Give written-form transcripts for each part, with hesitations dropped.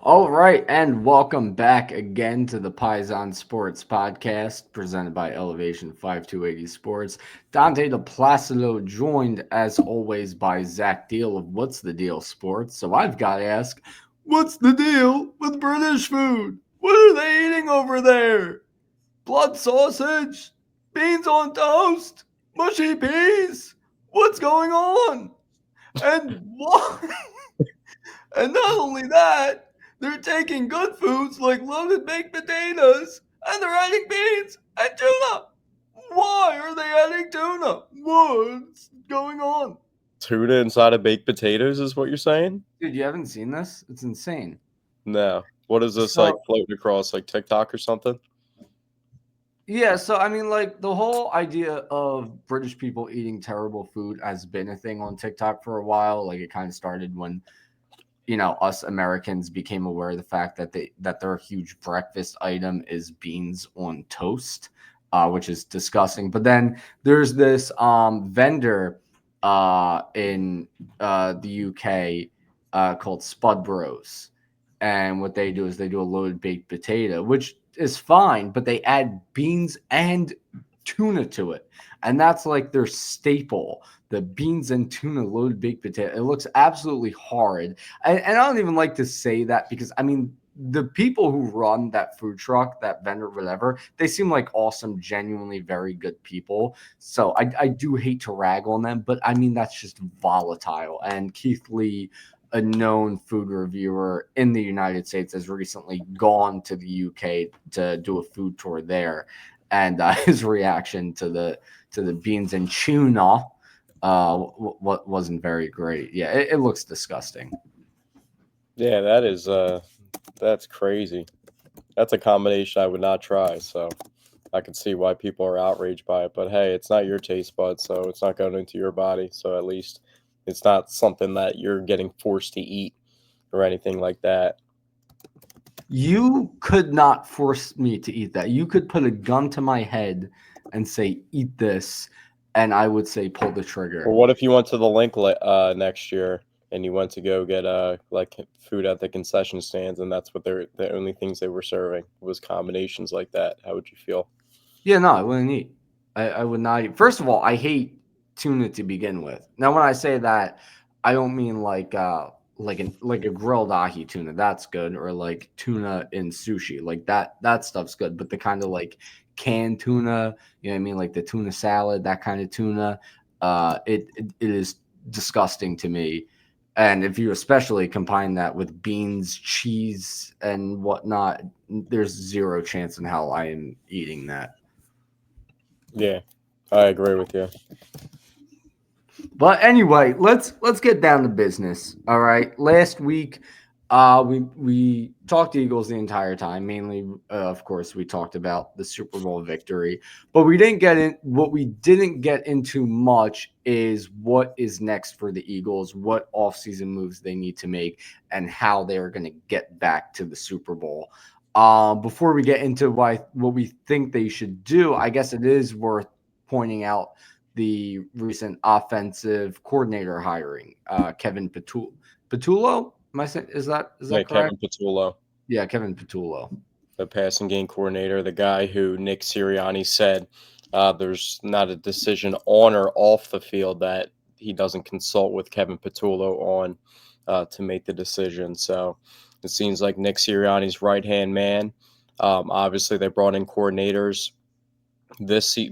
All right, and welcome back again to the Paisan Sports podcast presented by Elevation 5280 Sports. Dante De Placido joined as always by Zach Deal of What's the Deal Sports. So I've got to ask, what's the deal with British food? What are they eating over there? Blood sausage? Beans on toast? Mushy peas? What's going on? And why? And not only that, they're taking good foods like loaded baked potatoes and they're adding beans and tuna. Why are they adding tuna? What's going on? Tuna inside of baked potatoes is what you're saying? Dude, you haven't seen this? It's insane. No. What is this like So, floating across like TikTok or something? yeah, so I mean, like, the whole idea of British people eating terrible food has been a thing on TikTok for a while. Like, it kind of started when us Americans became aware of the fact that their huge breakfast item is beans on toast, which is disgusting. But then there's this vendor in the UK called Spud Bros, and what they do is they do a loaded baked potato, which is fine, but they add beans and tuna to it, and that's like their staple, the beans and tuna loaded baked potato. It looks absolutely horrid. And I don't even like to say that because, I mean, the people who run that food truck, that vendor, whatever, they seem like awesome, genuinely very good people. So I do hate to rag on them, but I mean, that's just volatile. And Keith Lee, a known food reviewer in the United States, has recently gone to the UK to do a food tour there. And his reaction to the beans and tuna what wasn't very great. Yeah, it looks disgusting. Yeah, that's crazy. That's a combination I would not try, so I can see why people are outraged by it. But hey, it's not your taste bud, so it's not going into your body. So at least it's not something that you're getting forced to eat or anything like that. You could not force me to eat that. You could put a gun to my head and say, "Eat this," and I would say, "Pull the Or trigger." what if you went to the link next year and you went to go get like food at the concession stands and that's what they're the only things they were serving was combinations like that? How would you feel? Yeah, no, I wouldn't eat. I would not eat. First of all, I hate tuna to begin with. Now, when I say that, I don't mean like a grilled ahi tuna. That's good, or like tuna in sushi. Like that stuff's good. But the kind of like canned tuna, you know what I mean, like the tuna salad, that kind of tuna, it is disgusting to me. And if you especially combine that with beans, cheese, and whatnot, there's zero chance in hell I am eating that. Yeah, I agree with you. But anyway, let's get down to business. All right. Last week, we talked Eagles the entire time. Mainly, of course, we talked about the Super Bowl victory, but we didn't get in. What we didn't get into much is what is next for the Eagles, what offseason moves they need to make, and how they are going to get back to the Super Bowl. Before we get into what we think they should do, I guess it is worth pointing out the recent offensive coordinator hiring, Kevin Patullo. Am I saying is Yeah, that correct? Kevin Patullo, Yeah, Kevin Patullo. the passing game coordinator, the guy who Nick Sirianni said there's not a decision on or off the field that he doesn't consult with Kevin Patullo on to make the decision. So it seems like Nick Sirianni's right hand man. Obviously, they brought in coordinators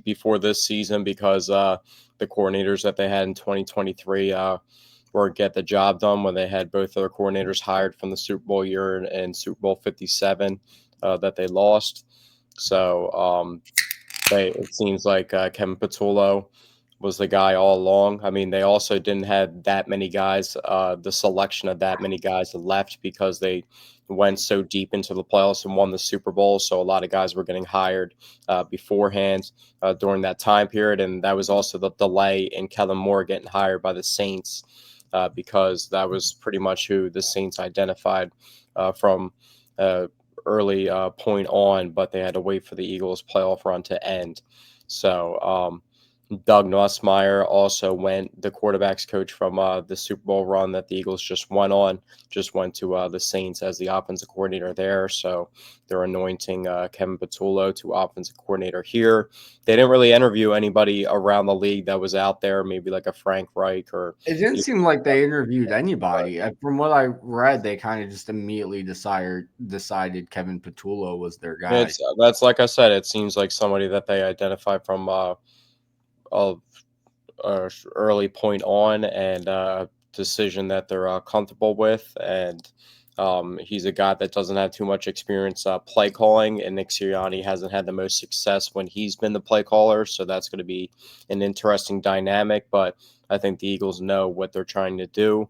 before this season because the coordinators that they had in 2023 were get the job done when they had both of their coordinators hired from the Super Bowl year and Super Bowl 57 that they lost. So it seems like Kevin Patullo was the guy all along. I mean, they also didn't have that many guys, the selection of that many guys left because they went so deep into the playoffs and won the Super Bowl. So a lot of guys were getting hired beforehand during that time period. And that was also the delay in Kellen Moore getting hired by the Saints because that was pretty much who the Saints identified from uh, early point on, but they had to wait for the Eagles' playoff run to end. So Doug Nussmeier also went, the quarterback's coach from the Super Bowl run that the Eagles just went on, just went to the Saints as the offensive coordinator there. So they're anointing Kevin Patullo to offensive coordinator here. They didn't really interview anybody around the league that was out there, maybe like a Frank Reich or It didn't even. seem like they interviewed anybody. From what I read, they kind of just immediately decided Kevin Patullo was their guy. It's that's like I said, it seems like somebody that they identify from a early point on, and decision that they're comfortable with. And he's a guy that doesn't have too much experience play calling, and Nick Sirianni hasn't had the most success when he's been the play caller. So that's going to be an interesting dynamic. But I think the Eagles know what they're trying to do.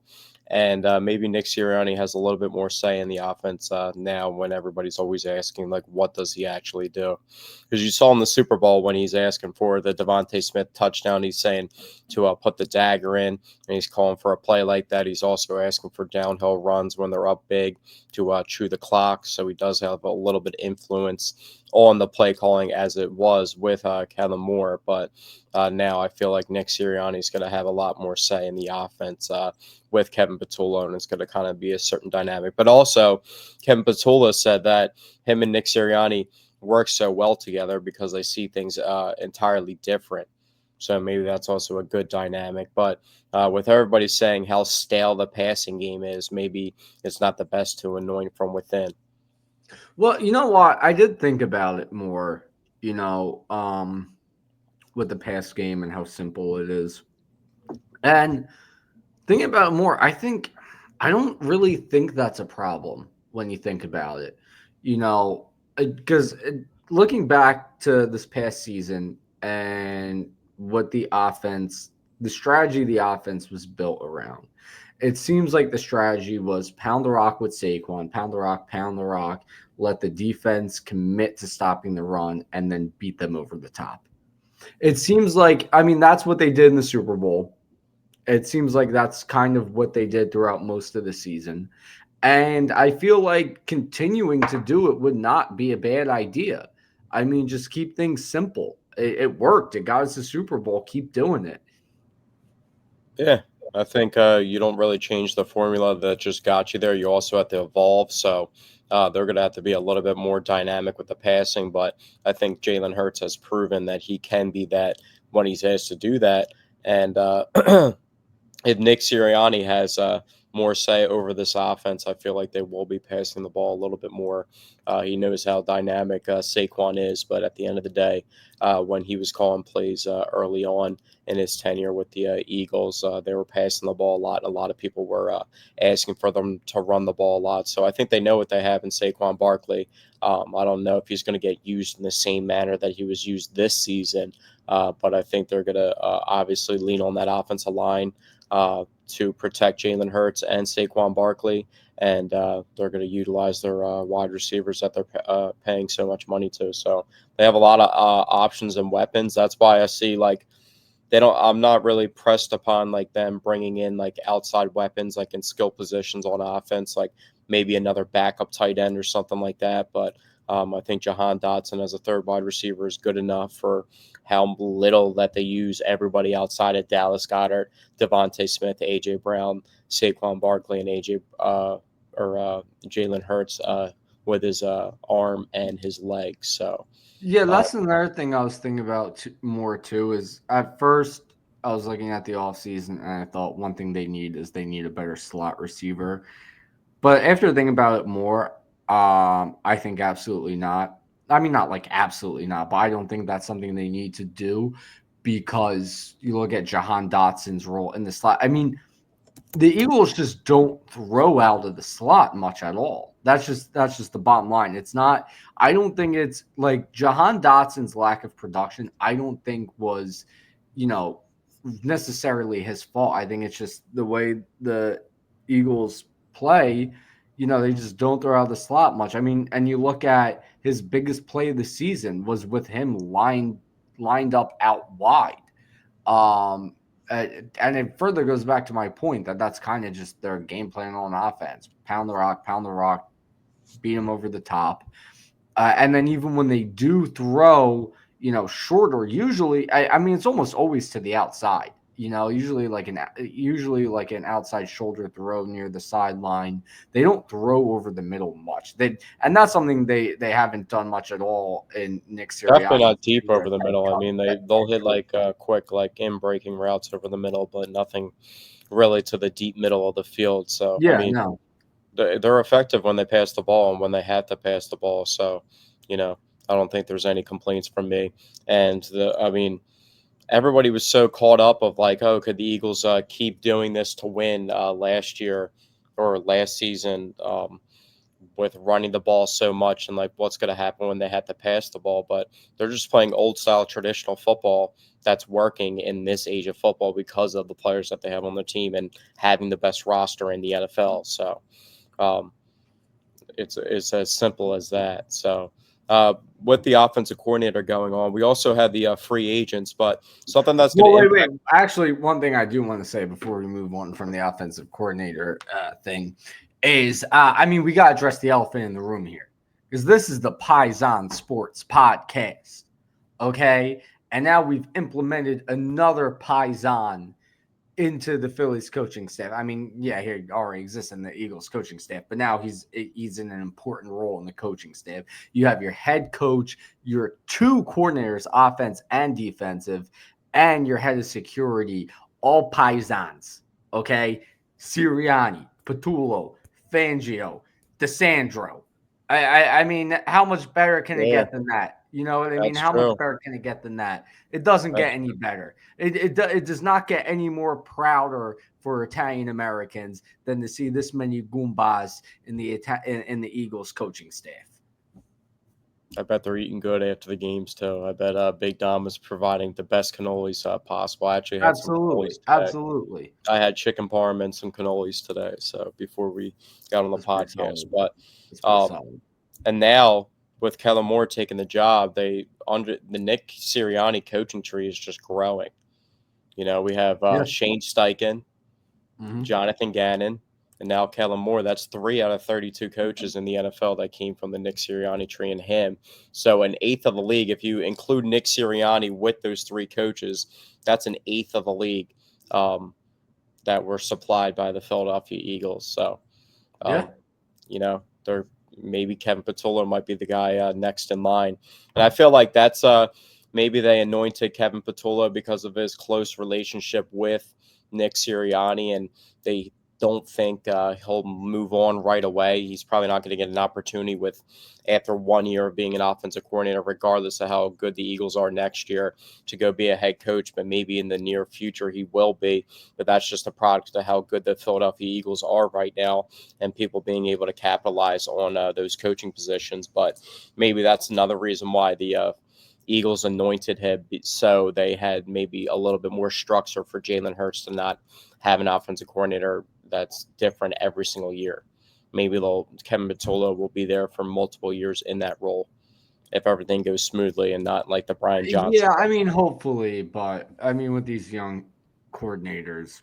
And maybe Nick Sirianni has a little bit more say in the offense now, when everybody's always asking, like, what does he actually do? Because you saw in the Super Bowl when he's asking for the Devontae Smith touchdown, he's saying to put the dagger in, and he's calling for a play like that. He's also asking for downhill runs when they're up big to chew the clock. So he does have a little bit of influence on the play calling, as it was with Kellen Moore. But now I feel like Nick Sirianni is going to have a lot more say in the offense with Kevin Patullo, and it's going to kind of be a certain dynamic. But also, Kevin Patullo said that him and Nick Sirianni work so well together because they see things entirely different. So maybe that's also a good dynamic. But with everybody saying how stale the passing game is, maybe it's not the best to anoint from within. Well, you know what? I did think about it more, you know, with the past game and how simple it is. And thinking about it more, I don't really think that's a problem when you think about it. You know, because looking back to this past season and what the strategy the offense was built around, it seems like the strategy was pound the rock with Saquon, pound the rock, let the defense commit to stopping the run, and then beat them over the top. It seems like, I mean, that's what they did in the Super Bowl. It seems like that's kind of what they did throughout most of the season. And I feel like continuing to do it would not be a bad idea. I mean, just keep things simple. It worked. It got us the Super Bowl. Keep doing it. Yeah, I think you don't really change the formula that just got you there. You also have to evolve. So they're going to have to be a little bit more dynamic with the passing. But I think Jalen Hurts has proven that he can be that when he's asked to do that. And if Nick Sirianni has more say over this offense, I feel like they will be passing the ball a little bit more. He knows how dynamic Saquon is, but at the end of the day, when he was calling plays early on in his tenure with the Eagles, they were passing the ball a lot. A lot of people were asking for them to run the ball a lot. So I think they know what they have in Saquon Barkley. I don't know if he's going to get used in the same manner that he was used this season, but I think they're going to obviously lean on that offensive line to protect Jalen Hurts and Saquon Barkley, and they're going to utilize their wide receivers that they're paying so much money to. So they have a lot of options and weapons. That's why I see, like, they don't. I'm not really pressed upon like them bringing in like outside weapons, like in skill positions on offense, like maybe another backup tight end or something like that. But I think Jahan Dotson as a third wide receiver is good enough for how little that they use everybody outside of Dallas Goedert, Devontae Smith, AJ Brown, Saquon Barkley, and Jalen Hurts with his arm and his legs. So. Yeah, Uh, that's another thing I was thinking about more too. Is at first I was looking at the offseason and I thought one thing they need a better slot receiver. But after thinking about it more, I think absolutely not. I mean, not like absolutely not, but I don't think that's something they need to do because you look at Jahan Dotson's role in the slot. I mean, the Eagles just don't throw out of the slot much at all. That's just the bottom line. It's not. I don't think it's like Jahan Dotson's lack of production. I don't think was, you know, necessarily his fault. I think it's just the way the Eagles play. You know, they just don't throw out the slot much. I mean, and you look at his biggest play of the season was with him lined up out wide. Um, and it further goes back to my point that that's kind of just their game plan on offense: pound the rock, beat them over the top. And then even when they do throw, shorter. Usually, I mean, it's almost always to the outside. Usually like an outside shoulder throw near the sideline. They don't throw over the middle much. And that's something they haven't done much at all in Nick Definitely Sirianni's not deep tenure over as the head middle. I coach. mean, they'll hit like quick like in breaking routes over the middle, but nothing really to the deep middle of the field. So I Yeah, mean, no, they're effective when they pass the ball and when they have to pass the ball. So, you know, I don't think there's any complaints from me. And I mean, everybody was so caught up of like, oh, could the Eagles keep doing this to win last year or last season with running the ball so much and like what's going to happen when they have to pass the ball. But they're just playing old style traditional football that's working in this age of football because of the players that they have on their team and having the best roster in the NFL. So, um, it's as simple as that. So, with the offensive coordinator going on, we also had the free agents, but something that's going well, to wait. impact. Actually, one thing I do want to say before we move on from the offensive coordinator thing is, I mean, we got to address the elephant in the room here because this is the Paisan Sports podcast, okay? And now we've implemented another Paisan into the Phillies coaching staff. I mean, yeah, he already exists in the Eagles coaching staff, but now he's in an important role in the coaching staff. You have your head coach, your two coordinators, offense and defensive, and your head of security, all Paisans. Okay, Sirianni, Patullo, Fangio, DeSandro. I mean, how much better can it Yeah, get than that? You know what I mean? that's How much true. better can it get than that? It doesn't get That's any better. It does not get any more prouder for Italian Americans than to see this many Goombas in the Eagles coaching staff. I bet they're eating good after the games too. I bet Big Dom is providing the best cannolis possible. I actually had some Absolutely, cannolis today. absolutely. I had chicken parm and some cannolis today. So before we got on the That's pretty podcast, solid. but That's pretty um, solid. and now with Kellen Moore taking the job, they under the Nick Sirianni coaching tree is just growing. You know, we have Yeah. Shane Steichen, Mm-hmm. Jonathan Gannon, and now Kellen Moore. That's 3 out of 32 coaches in the NFL that came from the Nick Sirianni tree and him. So an eighth of the league, if you include Nick Sirianni with those three coaches, that's an eighth of the league that were supplied by the Philadelphia Eagles. So, Yeah. um, they're maybe Kevin Patullo might be the guy next in line, and I feel like that's maybe they anointed Kevin Patullo because of his close relationship with Nick Sirianni, and they don't think he'll move on right away. He's probably not going to get an opportunity with after 1 year of being an offensive coordinator, regardless of how good the Eagles are next year, to go be a head coach. But maybe in the near future he will be. But that's just a product of how good the Philadelphia Eagles are right now, and people being able to capitalize on those coaching positions. But maybe that's another reason why the Eagles anointed him, so they had maybe a little bit more structure for Jalen Hurts to not have an offensive coordinator that's different every single year. Maybe Kevin Patullo will be there for multiple years in that role if everything goes smoothly and not like the Brian Johnson. Yeah, I mean, hopefully, but I mean, with these young coordinators,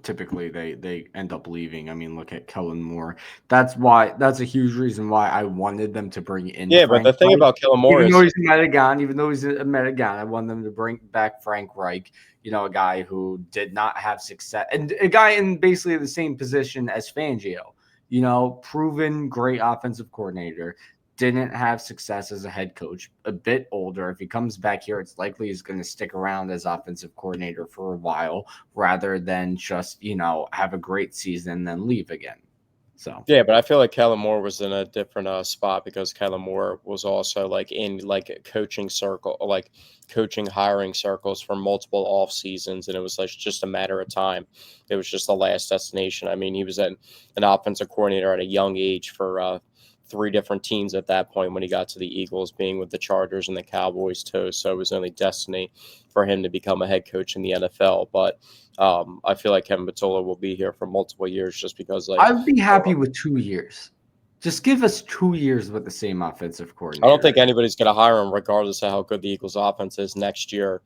typically they end up leaving. I mean, look at Kellen Moore. That's a huge reason why I wanted them to bring in Yeah, but Frank the thing Reich. about Kellen Moore Even though is, he's a Metagon, I want them to bring back Frank Reich, a guy who did not have success and a guy in basically the same position as Fangio, proven great offensive coordinator, didn't have success as a head coach, a bit older. If he comes back here, it's likely he's going to stick around as offensive coordinator for a while rather than just, have a great season and then leave again. So, yeah, but I feel like Kellen Moore was in a different spot because Kellen Moore was also like in like a coaching circle, like coaching hiring circles for multiple off seasons, and it was like just a matter of time. It was just the last destination. I mean, he was an offensive coordinator at a young age for three different teams at that point when he got to the Eagles, being with the Chargers and the Cowboys too. So it was only destiny for him to become a head coach in the NFL. But I feel like Kevin Patullo will be here for multiple years just because like. I'd be happy with 2 years. Just give us 2 years with the same offensive I don't think coordinator. anybody's going to hire him, regardless of how good the Eagles' offense is next year,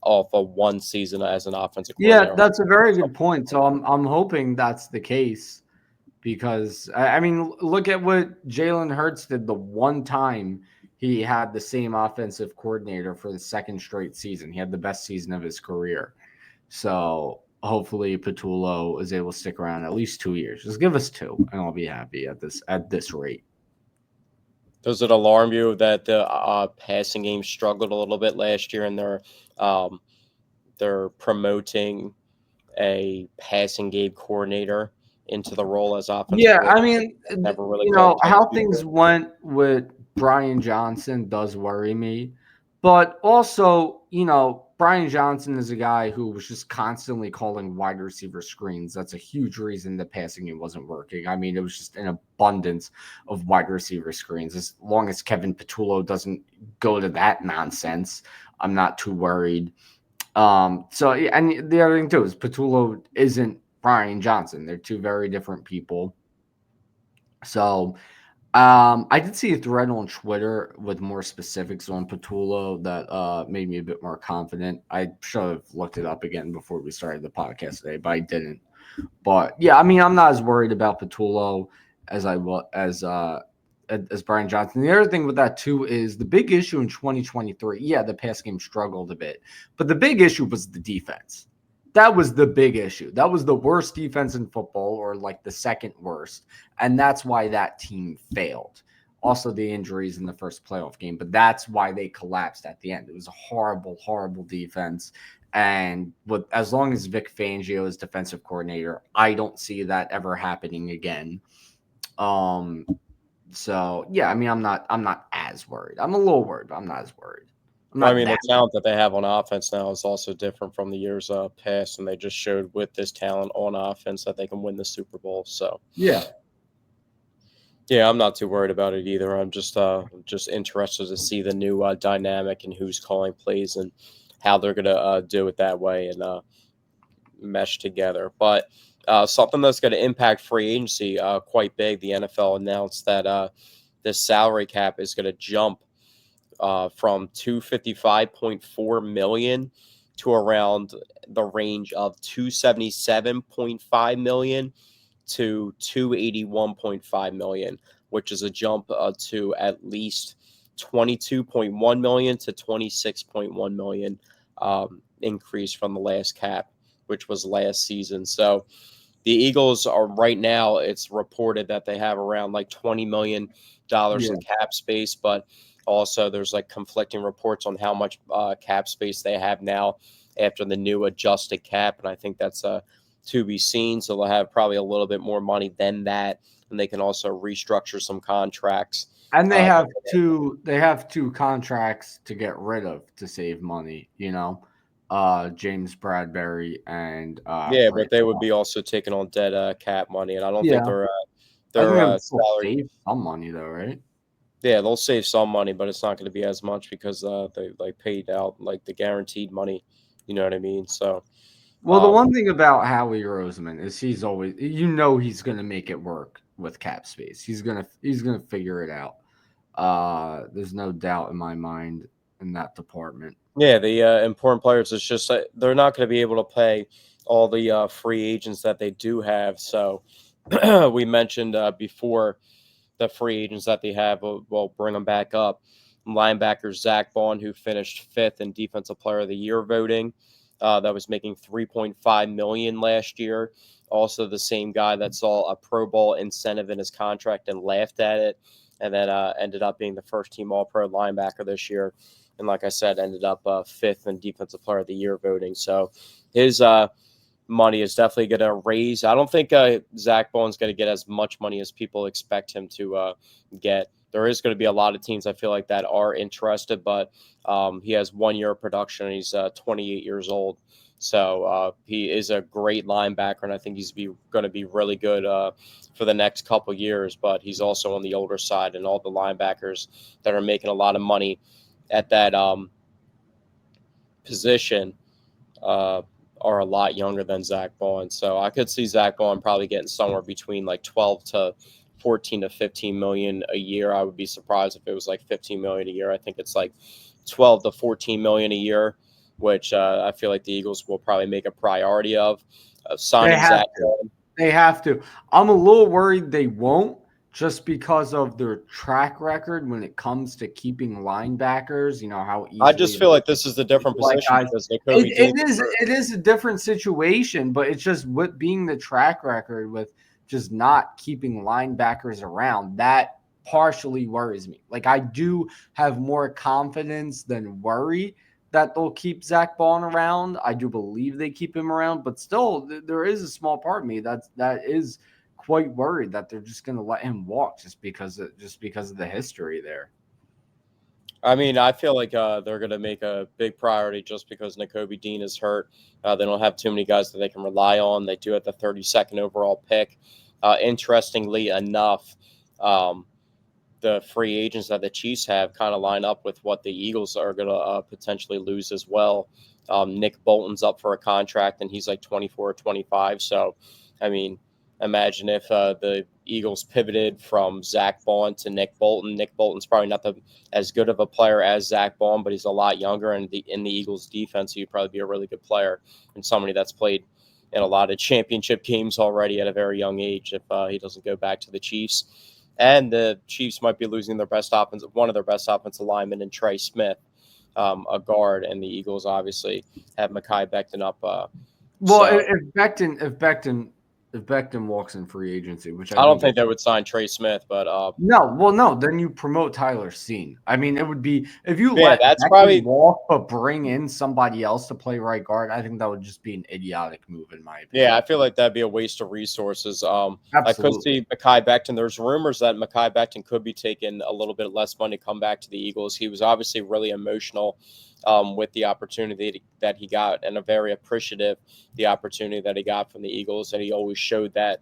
off of one season as an offensive Yeah, coordinator. that's a very good point. So I'm hoping that's the case because I mean, look at what Jalen Hurts did the one time he had the same offensive coordinator for the second straight season. He had the best season of his career. So hopefully Patullo is able to stick around at least 2 years. Just give us two, and I'll be happy at this rate. Does it alarm you that the passing game struggled a little bit last year, and they're promoting a passing game coordinator into the role as offensive Yeah, I coordinator? mean, Never really called plays how before. things went with Brian Johnson does worry me. But also, Brian Johnson is a guy who was just constantly calling wide receiver screens. That's a huge reason the passing game wasn't working. I mean, it was just an abundance of wide receiver screens. As long as Kevin Patullo doesn't go to that nonsense, I'm not too worried. So yeah, and the other thing too is Patullo isn't Brian Johnson. They're two very different people. So I did see a thread on Twitter with more specifics on Patullo that made me a bit more confident. I should have looked it up again before we started the podcast today, but I didn't. But yeah, I mean, I'm not as worried about Patullo as I was as Brian Johnson. The other thing with that too is the big issue in 2023. Yeah, the pass game struggled a bit, but the big issue was the defense. That was the big issue. That was the worst defense in football, or like the second worst, and that's why that team failed. Also, the injuries in the first playoff game, but that's why they collapsed at the end. It was a horrible, horrible defense. And with as long as Vic Fangio is defensive coordinator, I don't see that ever happening again. Um, so yeah, I mean, I'm not as worried. I'm a little worried, but I'm not as worried. I'm I not mean, the that worried. talent that they have on offense now is also different from the years past, and they just showed with this talent on offense that they can win the Super Bowl. So, Yeah. yeah, I'm not too worried about it either. I'm just interested to see the new dynamic and who's calling plays and how they're gonna do it that way and mesh together. But something that's going to impact free agency quite big. The NFL announced that this salary cap is going to jump from 255.4 million to around the range of 277.5 million to 281.5 million, which is a jump to at least 22.1 million to 26.1 million increase from the last cap, which was last season. So the Eagles are right now, it's reported that they have around like $20 million Yeah. in cap space, but also there's like conflicting reports on how much cap space they have now after the new adjusted cap. And I think that's to be seen. So they'll have probably a little bit more money than that. And they can also restructure some contracts. And Uh, they have two contracts to get rid of to save money, James Bradbury and yeah, Bray. but they would be also taking on dead cap money. And I don't think Yeah. their I think they their would still salary. save some money though, right? Yeah, they'll save some money, but it's not going to be as much because they like paid out like the guaranteed money. You know what I mean? So, Well, the um, one thing about Howie Roseman is he's always he's gonna make it work with cap space. He's gonna figure it out. There's no doubt in my mind in that department. yeah, the important players. It's just they're not going to be able to pay all the free agents that they do have. So we mentioned before the free agents that they have. We'll bring them back up. Linebacker Zach Bond, who finished fifth in Defensive Player of the Year voting, that was making 3.5 million last year. Also, the same guy that saw a Pro Bowl incentive in his contract and laughed at it, and then ended up being the first team All Pro linebacker this year. And like I said, ended up fifth in Defensive Player of the Year voting. So his money is definitely going to raise. I don't think Zach Bowen's going to get as much money as people expect him to get. There is going to be a lot of teams I feel like that are interested, but he has 1 year of production and he's 28 years old. So he is a great linebacker, and I think he's going to be really good for the next couple years. But he's also on the older side, and all the linebackers that are making a lot of money at that position uh, are a lot younger than Zach Bond. So I could see Zach Bond probably getting somewhere between like 12 to 14 to 15 million a year. I would be surprised if it was like 15 million a year. I think it's like 12 to 14 million a year, which I feel like the Eagles will probably make a priority of They signing have Zach to. Bond. They have to. I'm a little worried they won't just because of their track record when it comes to keeping linebackers. You know how I just easily feel like this is a different like position guys. because Kobe Dean is hurt. It is a different situation, but it's just with being the track record with just not keeping linebackers around that partially worries me. Like I do have more confidence than worry that they'll keep Zach Bond around. I do believe they keep him around, but still, there is a small part of me that is quite worried that they're just going to let him walk just because of the history there. I mean, I feel like they're going to make a big priority just because Nakobe Dean is hurt. They don't have too many guys that they can rely on. They do have the 32nd overall pick. Interestingly enough, um, the free agents that the Chiefs have kind of line up with what the Eagles are going to potentially lose as well. Nick Bolton's up for a contract, and he's like 24 or 25. So, I mean, imagine if the Eagles pivoted from Zach Bond to Nick Bolton. Nick Bolton's probably not as good of a player as Zach Bond, but he's a lot younger, and in the Eagles defense, he'd probably be a really good player and somebody that's played in a lot of championship games already at a very young age if he doesn't go back to the Chiefs. And the Chiefs might be losing one of their best offensive linemen in Trey Smith, a guard, and the Eagles obviously have Mekhi Becton up. Well, So if Becton walks in free agency, which I I don't think is think they would sign Trey Smith, but no, then you promote Tyler Steen. I mean, it would be if you yeah, let that's Becton probably walk but bring in somebody else to play right guard. I think that would just be an idiotic move, in my yeah. I opinion. feel like that'd be a waste of resources. I could Absolutely. see Mekhi Becton. There's rumors that Mekhi Becton could be taking a little bit less money to come back to the Eagles. He was obviously really emotional with the opportunity that he got, and a very appreciative the opportunity that he got from the Eagles, and he always showed that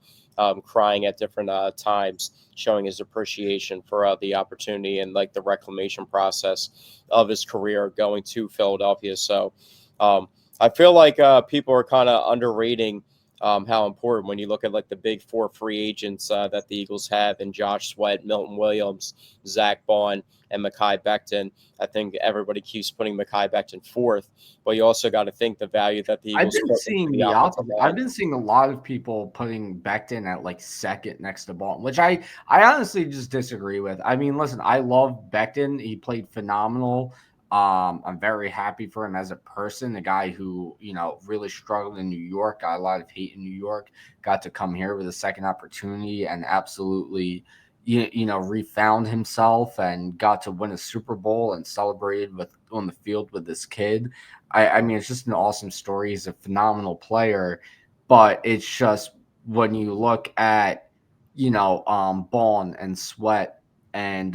crying at different times, showing his appreciation for the opportunity and like the reclamation process of his career going to Philadelphia. So um, I feel like people are kind of underrating how important when you look at like the big four free agents that the Eagles have in Josh Sweat, Milton Williams, Zach Bond, and Mekhi Becton. I think everybody keeps putting Mekhi Becton fourth, but you also got to think the value that the I've Eagles been put into seeing the the offensive opposite. I've line. been seeing a lot of people putting Becton at like second next to Baldwin, which I honestly just disagree with. I mean, listen, I love Becton. He played phenomenal. I'm very happy for him as a person. A guy who, really struggled in New York, got a lot of hate in New York, got to come here with a second opportunity and absolutely refound himself and got to win a Super Bowl and celebrated with on the field with this kid. I mean, it's just an awesome story. He's a phenomenal player, but it's just when you look at, Bond and Sweat and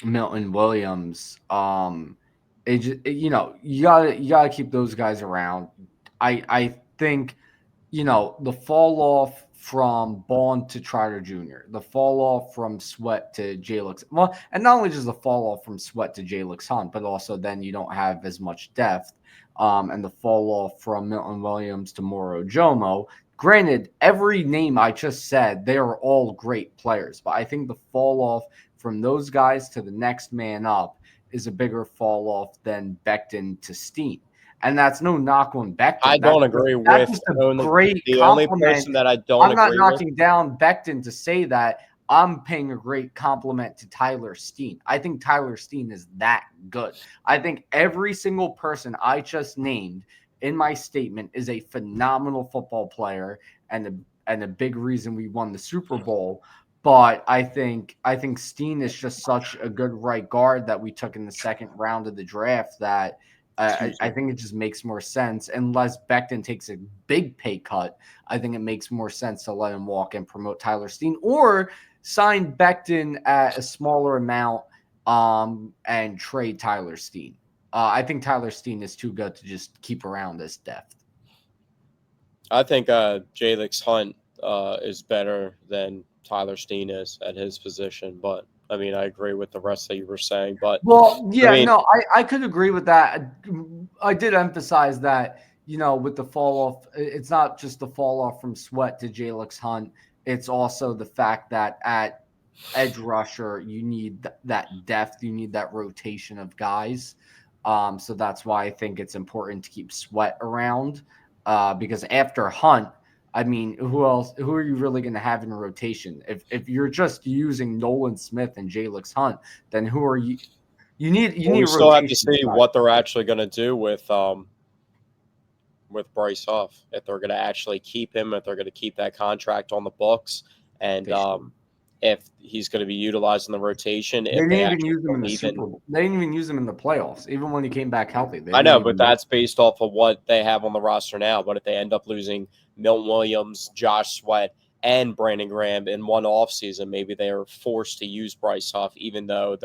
Milton Williams, you gotta keep those guys around. I think the fall off from Bond to Trotter Jr., the fall off from Sweat to Jalix. Well, and not only just the fall off from Sweat to Jalix Hunt, but also then you don't have as much depth. And the fall off from Milton Williams to Moro Jomo. Granted, every name I just said, they are all great players, but I think the fall off from those guys to the next man up is a bigger fall off than Becton to Steen. And that's no knock on I Becton. don't agree That's with just a great the only compliment. person that I don't I'm not agree with. knocking down Becton to say that. I'm paying a great compliment to Tyler Steen. I think Tyler Steen is that good. I think every single person I just named in my statement is a phenomenal football player and a big reason we won the Super Bowl. But I think Steen is just such a good right guard that we took in the second round of the draft that Excuse I me. think it just makes more sense unless Becton takes a big pay cut. I think it makes more sense to let him walk and promote Tyler Steen or sign Becton at a smaller amount and trade Tyler Steen. I think Tyler Steen is too good to just keep around this depth. I think Jalix Hunt is better than Tyler Steen is at his position, but I mean, I agree with the rest that you were saying. But Well, I yeah, mean, no, I could agree with that. I did emphasize that, with the fall off, it's not just the fall off from Sweat to Jalix Hunt. It's also the fact that at edge rusher, you need that depth, you need that rotation of guys. So that's why I think it's important to keep Sweat around because after Hunt, I mean, who else? Who are you really going to have in rotation? If you're just using Nolan Smith and Jalix Hunt, then who are you? You Well, need we a still have to rotation see guy. what they're actually going to do with Bryce Huff. If they're going to actually keep him, if they're going to keep that contract on the books, and They should. if he's going to be utilized in the rotation, They if didn't they even actually use him in the believe in. Super Bowl. They didn't even use him in the playoffs, even when he came back healthy. They I didn't know, but even use. that's based off of what they have on the roster now. But if they end up losing Milton Williams, Josh Sweat, and Brandon Graham in one offseason, maybe they are forced to use Bryce Huff, even though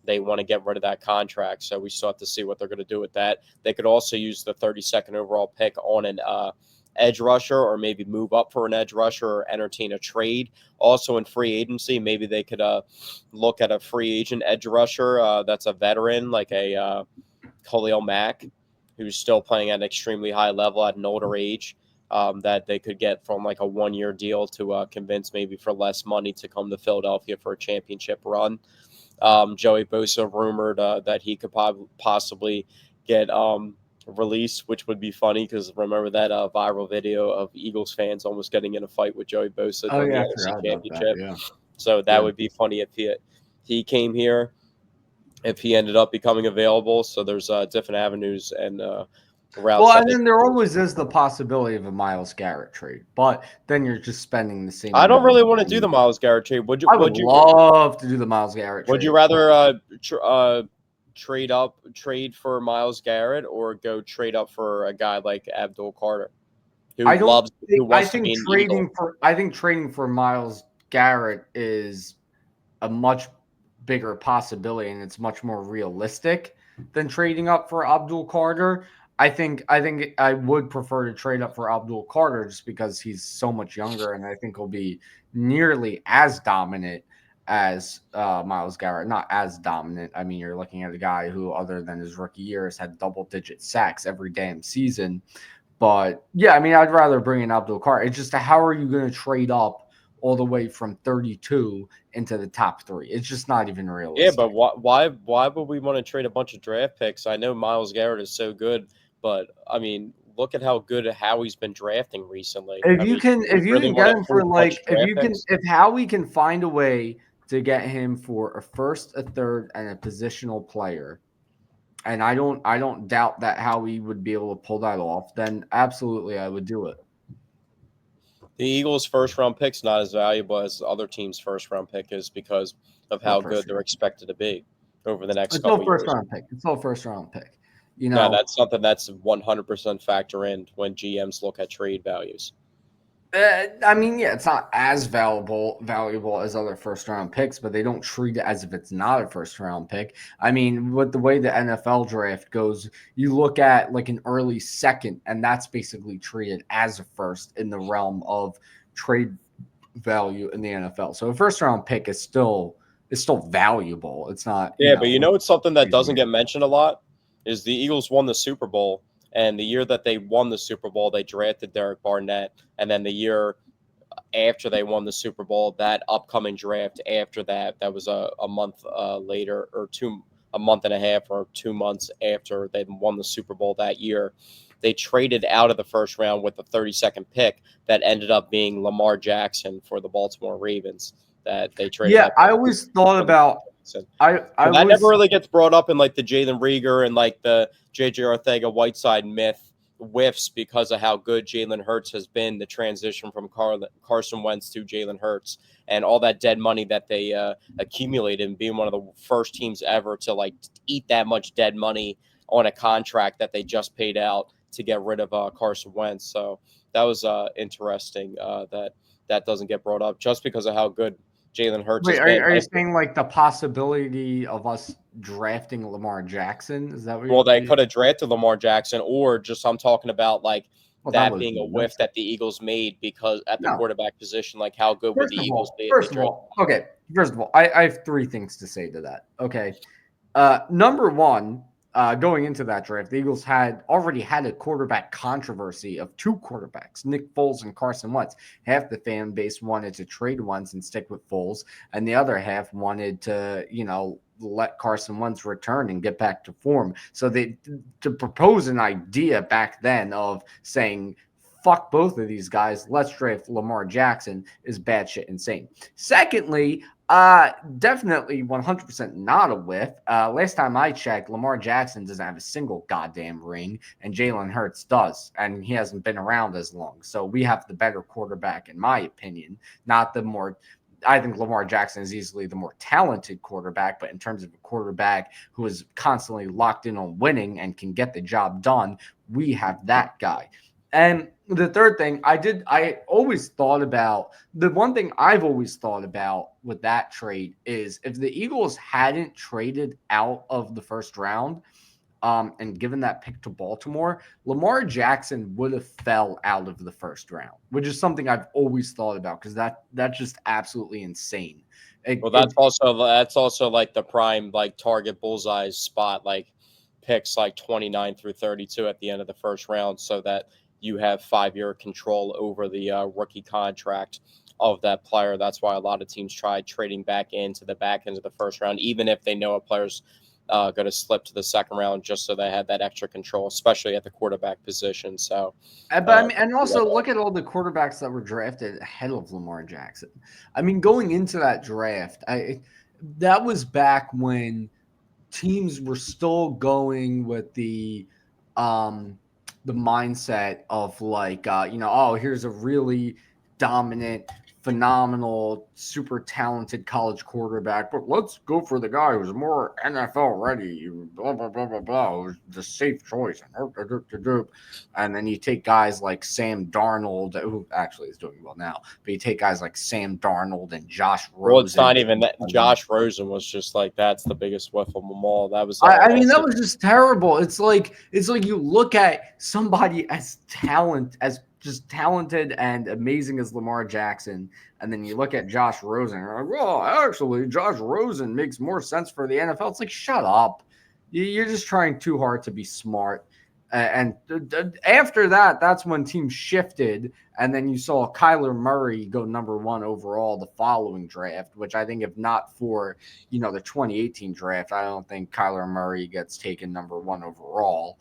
they want to get rid of that contract. So we still have to see what they're going to do with that. They could also use the 32nd overall pick on an edge rusher, or maybe move up for an edge rusher, or entertain a trade. Also in free agency, maybe they could look at a free agent edge rusher that's a veteran, like a Khalil Mack, who's still playing at an extremely high level at an older age, that they could get from like a 1 year deal to convince maybe for less money to come to Philadelphia for a championship run. Joey Bosa rumored that he could possibly get released, which would be funny because remember that viral video of Eagles fans almost getting in a fight with Joey Bosa Oh during the yeah, I NFC forgot about that. Championship. Yeah, So that yeah. would be funny if he came here, if he ended up becoming available. So there's different avenues and Well, routes that and they then can there take. always is the possibility of a Miles Garrett trade, but then you're just spending the same I don't amount really of want to do the money. Miles Garrett trade. I would love to do the Miles Garrett Would you trade. rather trade for Miles Garrett, or go trade up for a guy like Abdul Carter, I don't who think. wants to be an Eagle? I think trading for Miles Garrett is a much bigger possibility and it's much more realistic than trading up for Abdul Carter. I think I would prefer to trade up for Abdul Carter just because he's so much younger and I think he'll be nearly as dominant as Miles Garrett. Not as dominant. I mean, you're looking at a guy who, other than his rookie year, has had double-digit sacks every damn season. But yeah, I mean, I'd rather bring in Abdul Carter. It's just how are you going to trade up all the way from 32 into the top three? It's just not even Yeah, but realistic. why would we want to trade a bunch of draft picks? I know Miles Garrett is so good, but I mean, look at how good Howie's been drafting recently. I mean, If we you really can want get to him for hold a bunch like of draft picks. if Howie can find a way to get him for a first, a third, and a positional player, and I don't doubt that Howie would be able to pull that off, then absolutely I would do it. The Eagles' first round pick's not as valuable as other teams' first round pick is because of Still how first good they're round. expected to be over the next It's still couple first years. round pick. It's still first round pick. You No, know, that's something that's 100% factor in when GMs look at trade values. I mean, yeah, it's not as valuable as other first round picks, but they don't treat it as if it's not a first round pick. I mean, with the way the NFL draft goes, you look at like an early second, and that's basically treated as a first in the realm of trade value in the NFL. So a first round pick is still valuable. It's not, Yeah, but you know it's something that doesn't crazy. get mentioned a lot is the Eagles won the Super Bowl, and the year that they won the Super Bowl, they drafted Derek Barnett, and then the year after they won the Super Bowl, that upcoming draft after that, that was a month later, or a month and a half or 2 months after they won the Super Bowl that year. They traded out of the first round with the 32nd pick that ended up being Lamar Jackson for the Baltimore Ravens. That they traded Yeah, that I pick always thought for Lamar about Jackson. I But that never was really gets brought up in like the Jalen Rieger and like the JJ Arthega-Whiteside myth whiffs because of how good Jalen Hurts has been, the transition from Carson Wentz to Jalen Hurts, and all that dead money that they accumulated, and being one of the first teams ever to like eat that much dead money on a contract that they just paid out to get rid of Carson Wentz. So that was interesting that doesn't get brought up just because of how good Jalen Hurts Wait, has been. are But you saying like the possibility of us drafting Lamar Jackson? Is that what well, they you could have drafted Lamar Jackson, or just I'm talking about like well, that that would being be a whiff nuts. that the Eagles made because at the No. quarterback position, like how good would the Eagles be if they drafted? Okay. First of all, I have three things to say to that. Okay. Number one, going into that draft, the Eagles had already had a quarterback controversy of two quarterbacks, Nick Foles and Carson Wentz. Half the fan base wanted to trade Wentz and stick with Foles, and the other half wanted to, let Carson Wentz return and get back to form. So they to propose an idea back then of saying fuck both of these guys. Let's draft Lamar Jackson is batshit insane. Secondly, definitely 100% not a whiff. Last time I checked, Lamar Jackson doesn't have a single goddamn ring, and Jalen Hurts does, and he hasn't been around as long. So we have the better quarterback, in my opinion, not the more. I think Lamar Jackson is easily the more talented quarterback, but in terms of a quarterback who is constantly locked in on winning and can get the job done, we have that guy. And the third thing I always thought about, the one thing I've always thought about with that trade is if the Eagles hadn't traded out of the first round, and given that pick to Baltimore, Lamar Jackson would have fell out of the first round, which is something I've always thought about because that's just absolutely insane. Well, that's also like the prime like target bullseye spot, like picks like 29 through 32 at the end of the first round, so that you have 5-year control over the rookie contract of that player. That's why a lot of teams try trading back into the back end of the first round, even if they know a player's going to slip to the second round, just so they have that extra control, especially at the quarterback position. So, But I mean, and also look at all the quarterbacks that were drafted ahead of Lamar Jackson. I mean, going into that draft, that was back when teams were still going with the mindset of like oh, here's a really dominant, phenomenal, super talented college quarterback, but let's go for the guy who's more NFL ready, blah blah blah blah blah, who's the safe choice. And then you take guys like Sam Darnold, who actually is doing well now, but you take guys like Sam Darnold and Josh Rosen. well, it's not even that. Josh Rosen was just like, that's the biggest whiff of them all. That was. I mean, that was just terrible. It's like you look at somebody as just talented and amazing as Lamar Jackson, and then you look at Josh Rosen, and you're like, well, actually, Josh Rosen makes more sense for the NFL. It's like, shut up. You're just trying too hard to be smart. And after that, that's when teams shifted, and then you saw Kyler Murray go number 1 overall the following draft, which I think if not for, the 2018 draft, I don't think Kyler Murray gets taken number 1 overall.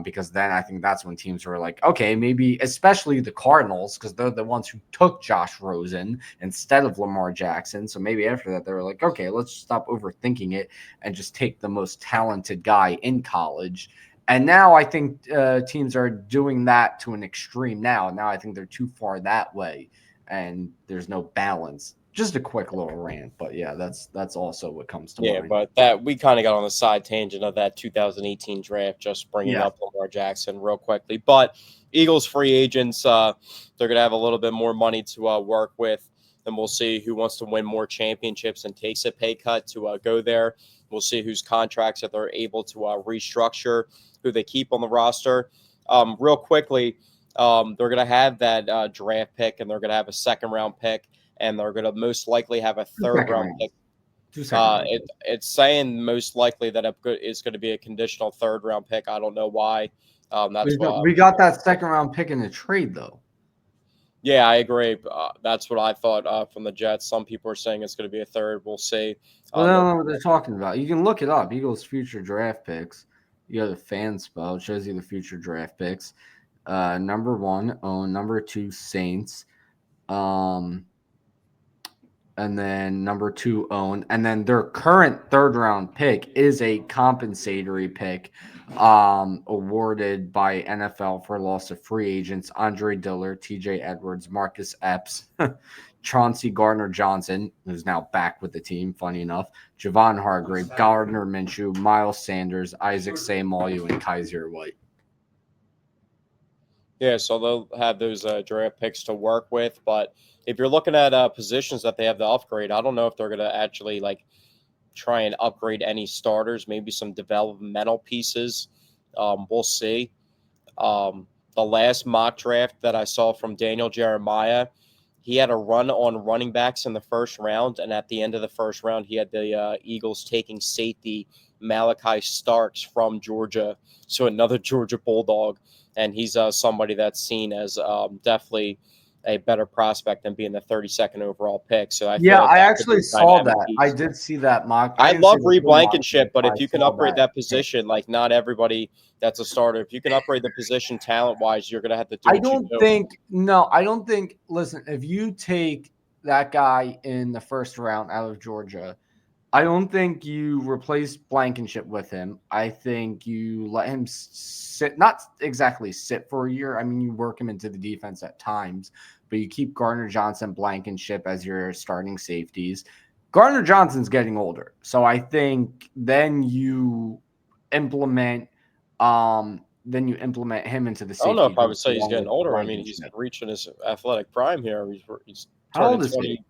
Because then I think that's when teams were like, okay, maybe, especially the Cardinals, because they're the ones who took Josh Rosen instead of Lamar Jackson. So maybe after that, they were like, okay, let's stop overthinking it and just take the most talented guy in college. And now I think teams are doing that to an extreme now. Now I think they're too far that way, and there's no balance. Just a quick little rant, but yeah, that's also what comes to mind. Yeah, but that we kind of got on the side tangent of that 2018 draft, just bringing up Lamar Jackson real quickly. But Eagles free agents, they're going to have a little bit more money to work with, and we'll see who wants to win more championships and takes a pay cut to go there. We'll see whose contracts that they're able to restructure, who they keep on the roster. Real quickly, they're going to have that draft pick, and they're going to have a second-round pick, and they're going to most likely have a third-round pick. It's saying most likely that it's going to be a conditional third-round pick. I don't know why. We got that second-round pick in the trade, though. Yeah, I agree. That's what I thought from the Jets. Some people are saying it's going to be a third. We'll see. Well, I don't know what they're talking about. You can look it up. Eagles future draft picks. You got the fan spell. It shows you the future draft picks. Number 1, own. Number 2, Saints. And then number 2, own. And then their current third-round pick is a compensatory pick awarded by NFL for loss of free agents Andre Diller, TJ Edwards, Marcus Epps, Chauncey Gardner-Johnson, who's now back with the team, funny enough, Javon Hargrave, Gardner Minshew, Miles Sanders, Isaac Seumalo, and Kaiser White. Yeah, so they'll have those draft picks to work with. But if you're looking at positions that they have to upgrade, I don't know if they're going to actually like try and upgrade any starters, maybe some developmental pieces. We'll see. The last mock draft that I saw from Daniel Jeremiah, he had a run on running backs in the first round, and at the end of the first round, he had the Eagles taking safety Malachi Starks from Georgia, so another Georgia Bulldog, and he's somebody that's seen as definitely a better prospect than being the 32nd overall pick. So I feel Yeah, like I that could be actually a saw dynamic that. I piece. did see that mock. I I didn't see love the Reed full mock Blankenship, draft, but but if I you can saw upgrade that that pick. position, like not everybody that's a starter, if you can upgrade the position talent wise, you're going to have to do I what you don't do. think no, I don't think listen, if you take that guy in the first round out of Georgia, I don't think you replace Blankenship with him. I think you let him sit, not exactly sit for a year. I mean, you work him into the defense at times, but you keep Gardner Johnson, Blankenship as your starting safeties. Gardner Johnson's getting older. So I think implement then you implement him into the I don't know safety if I group would say he's along getting with older. I mean, he's Blankenship. reaching his athletic prime here. He's How turning old is he?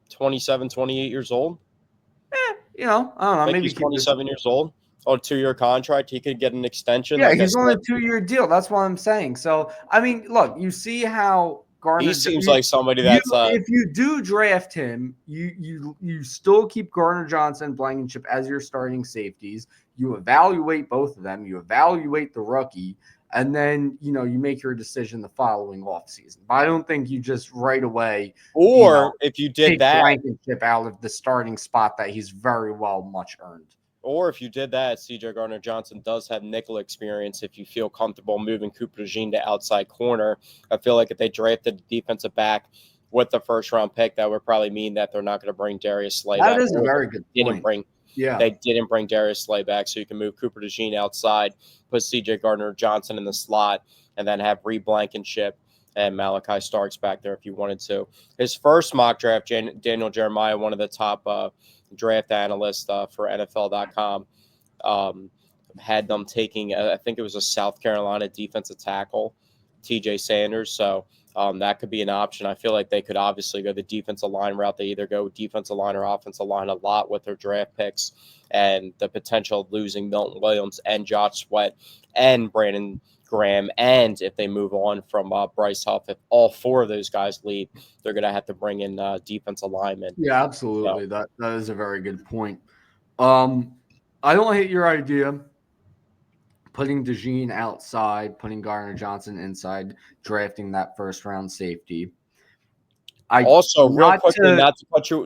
27, 28 years old. I don't know, I think maybe he's keep this. 27 years old on a 2-year contract. He could get an extension. Yeah, Like I he's on said, a 2-year deal. That's what I'm saying. So, I mean, look, you see how he Garner seems like somebody you that's if you do draft him, you still keep Garner Johnson, Blankenship as your starting safeties. You evaluate both of them. You evaluate the rookie, and then you make your decision the following offseason. But I don't think you just right away, you know, or if you did take that, Blankenship out of the starting spot that he's very well much earned. Or if you did that, CJ Gardner Johnson does have nickel experience. If you feel comfortable moving Cooper DeJean to outside corner, I feel like if they drafted the defensive back with the first round pick, that would probably mean that they're not going to bring Darius Slay That back, is a or very good point. Yeah. they didn't bring Darius Slay back, so you can move Cooper DeJean outside, put CJ Gardner Johnson in the slot, and then have Reed Blankenship and Malachi Starks back there if you wanted to. His first mock draft, Daniel Jeremiah, one of the top draft analyst for NFL.com, had them taking, I think it was a South Carolina defensive tackle, TJ Sanders. So that could be an option. I feel like they could obviously go the defensive line route. They either go defensive line or offensive line a lot with their draft picks, and the potential of losing Milton Williams and Josh Sweat and Brandon Graham. And if they move on from Bryce Huff, if all four of those guys leave, they're going to have to bring in defensive linemen. Yeah, So absolutely. That is a very good point. Um, I don't hate your idea. Putting DeJean outside, putting Garner Johnson inside, drafting that first round safety. I also, real not quickly, to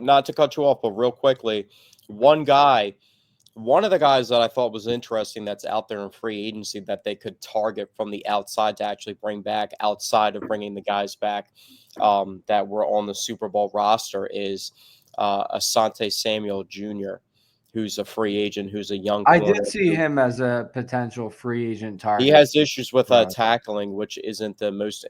not to cut you off, but real quickly, one guy, one of the guys that I thought was interesting that's out there in free agency that they could target from the outside to actually bring back outside of bringing the guys back that were on the Super Bowl roster is Asante Samuel Jr., who's a free agent, who's a young I corner. did see him as a potential free agent He target has issues with for us. tackling, which isn't the most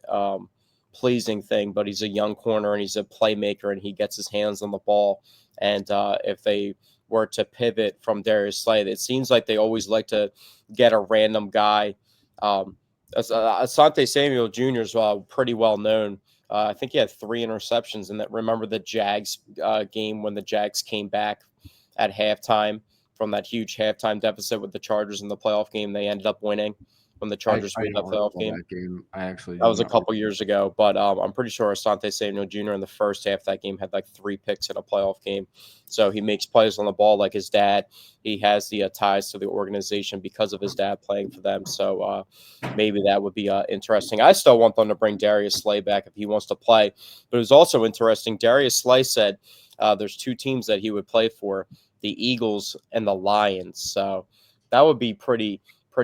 pleasing thing, but he's a young corner and he's a playmaker and he gets his hands on the ball. And if they were to pivot from Darius Slay, it seems like they always like to get a random guy. Asante Samuel Jr. is pretty well known. I think he had 3 interceptions in that. Remember the Jags game when the Jags came back at halftime from that huge halftime deficit with the Chargers in the playoff game. They ended up winning when the I Chargers made that don't playoff recall game. that game. I actually That do was a not couple recall. years ago, but I'm pretty sure Asante Samuel Jr. in the first half of that game had like 3 picks in a playoff game. So he makes plays on the ball like his dad. He has the ties to the organization because of his dad playing for them. So maybe that would be interesting. I still want them to bring Darius Slay back if he wants to play. But it was also interesting. Darius Slay said there's 2 teams that he would play for, the Eagles and the Lions. So that would be pretty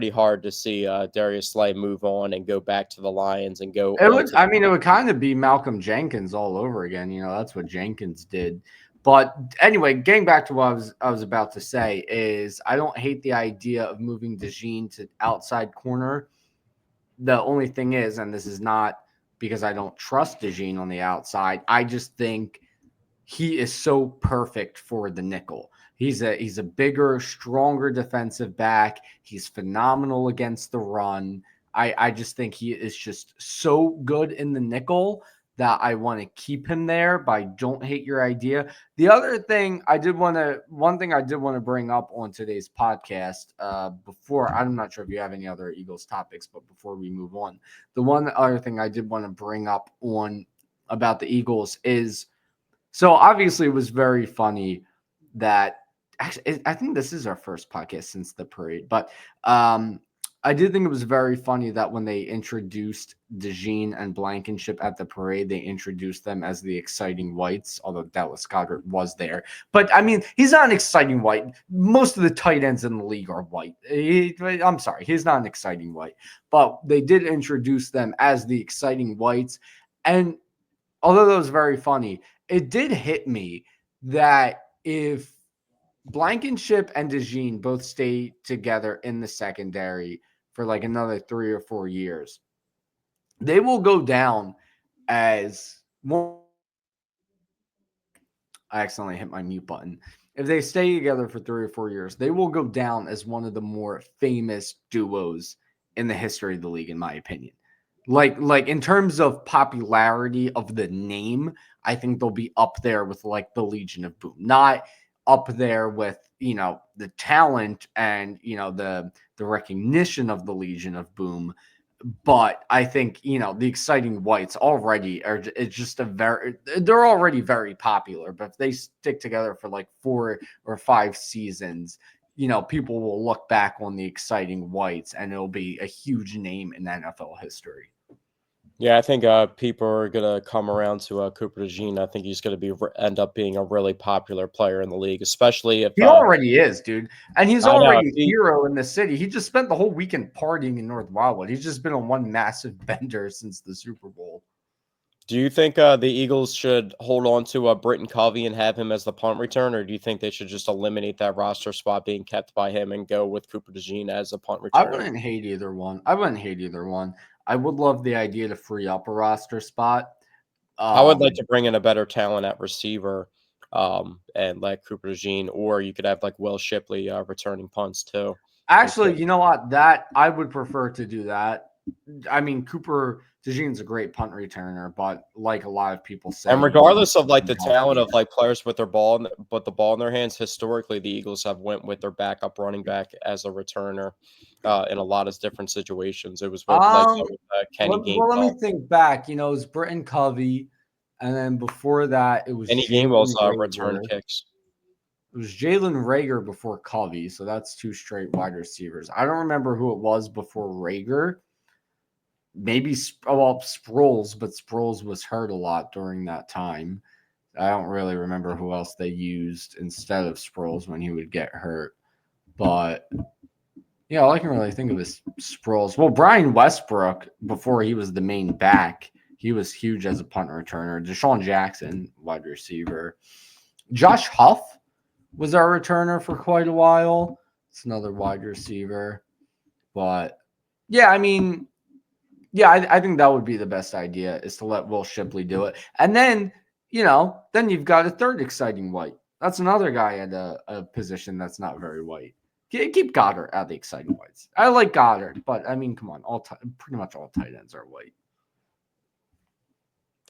hard to see Darius Slay move on and go back to the Lions and go It on would to. I mean, it would kind of be Malcolm Jenkins all over again. That's what Jenkins did. But anyway, getting back to what I was about to say is I don't hate the idea of moving DeJean to outside corner. The only thing is, and this is not because I don't trust DeJean on the outside, I just think he is so perfect for the nickel. He's a bigger, stronger defensive back. He's phenomenal against the run. I just think he is just so good in the nickel that I want to keep him there, but I don't hate your idea. The other thing one thing I did want to bring up on today's podcast, before, I'm not sure if you have any other Eagles topics, but before we move on, the one other thing I did want to bring up on about the Eagles is, so obviously it was very funny that actually I think this is our first podcast since the parade, but I did think it was very funny that when they introduced DeJean and Blankenship at the parade, they introduced them as the exciting whites, although Dallas Goddard was there. But I mean, he's not an exciting white. Most of the tight ends in the league are white. I'm sorry, he's not an exciting white. But they did introduce them as the exciting whites. And although that was very funny, it did hit me that if Blankenship and DeJean both stay together in the secondary for like another 3 or 4 years, they will go down as one. I accidentally hit my mute button. If they stay together for 3 or 4 years, they will go down as one of the more famous duos in the history of the league, in my opinion. Like in terms of popularity of the name, I think they'll be up there with like the Legion of Boom. Not up there with, the talent and, the recognition of the Legion of Boom, but I think, the exciting whites already are, it's just they're already very popular. But if they stick together for like 4 or 5 seasons, people will look back on the exciting whites and it'll be a huge name in NFL history. Yeah, I think people are gonna come around to Cooper DeJean. I think he's gonna end up being a really popular player in the league, especially if He already is, dude. And he's I know if already a he. hero in the city. He just spent the whole weekend partying in North Wildwood. He's just been on one massive bender since the Super Bowl. Do you think the Eagles should hold on to Britton Covey and have him as the punt return, or do you think they should just eliminate that roster spot being kept by him and go with Cooper DeJean as a punt I returner? wouldn't hate either one. I would love the idea to free up a roster spot. I would like Um, to bring in a better talent at receiver, and let Cooper DeJean, or you could have like Will Shipley returning punts too. Actually, Instead. you know what? That I would prefer to do that. I mean, Cooper DeJean's a great punt returner, but like a lot of people And say, regardless of like the talent healthy. of like players with their ball, but the ball in their hands, historically the Eagles have went with their backup running back as a returner, in a lot of different situations. It was what like Um, that with Kenny let me Gainwell. think back. It was Britton Covey, and then before that, it was Kenny Gainwell's Jalen return Rager. kicks. It was Jalen Rager before Covey, so that's two straight wide receivers. I don't remember who it was before Rager. Maybe Sproles, but Sproles was hurt a lot during that time. I don't really remember who else they used instead of Sproles when he would get hurt. But yeah, all I can really think of is Sproles. Well, Brian Westbrook, before he was the main back, he was huge as a punt returner. Deshaun Jackson, wide receiver. Josh Huff was our returner for quite a while. It's another wide receiver. But yeah, I mean, yeah, I think that would be the best idea is to let Will Shipley do it. And then, then you've got a third exciting white. That's another guy at a position that's not very white. Keep Goddard at the exciting whites. I like Goddard, but I mean, come on, pretty much all tight ends are white.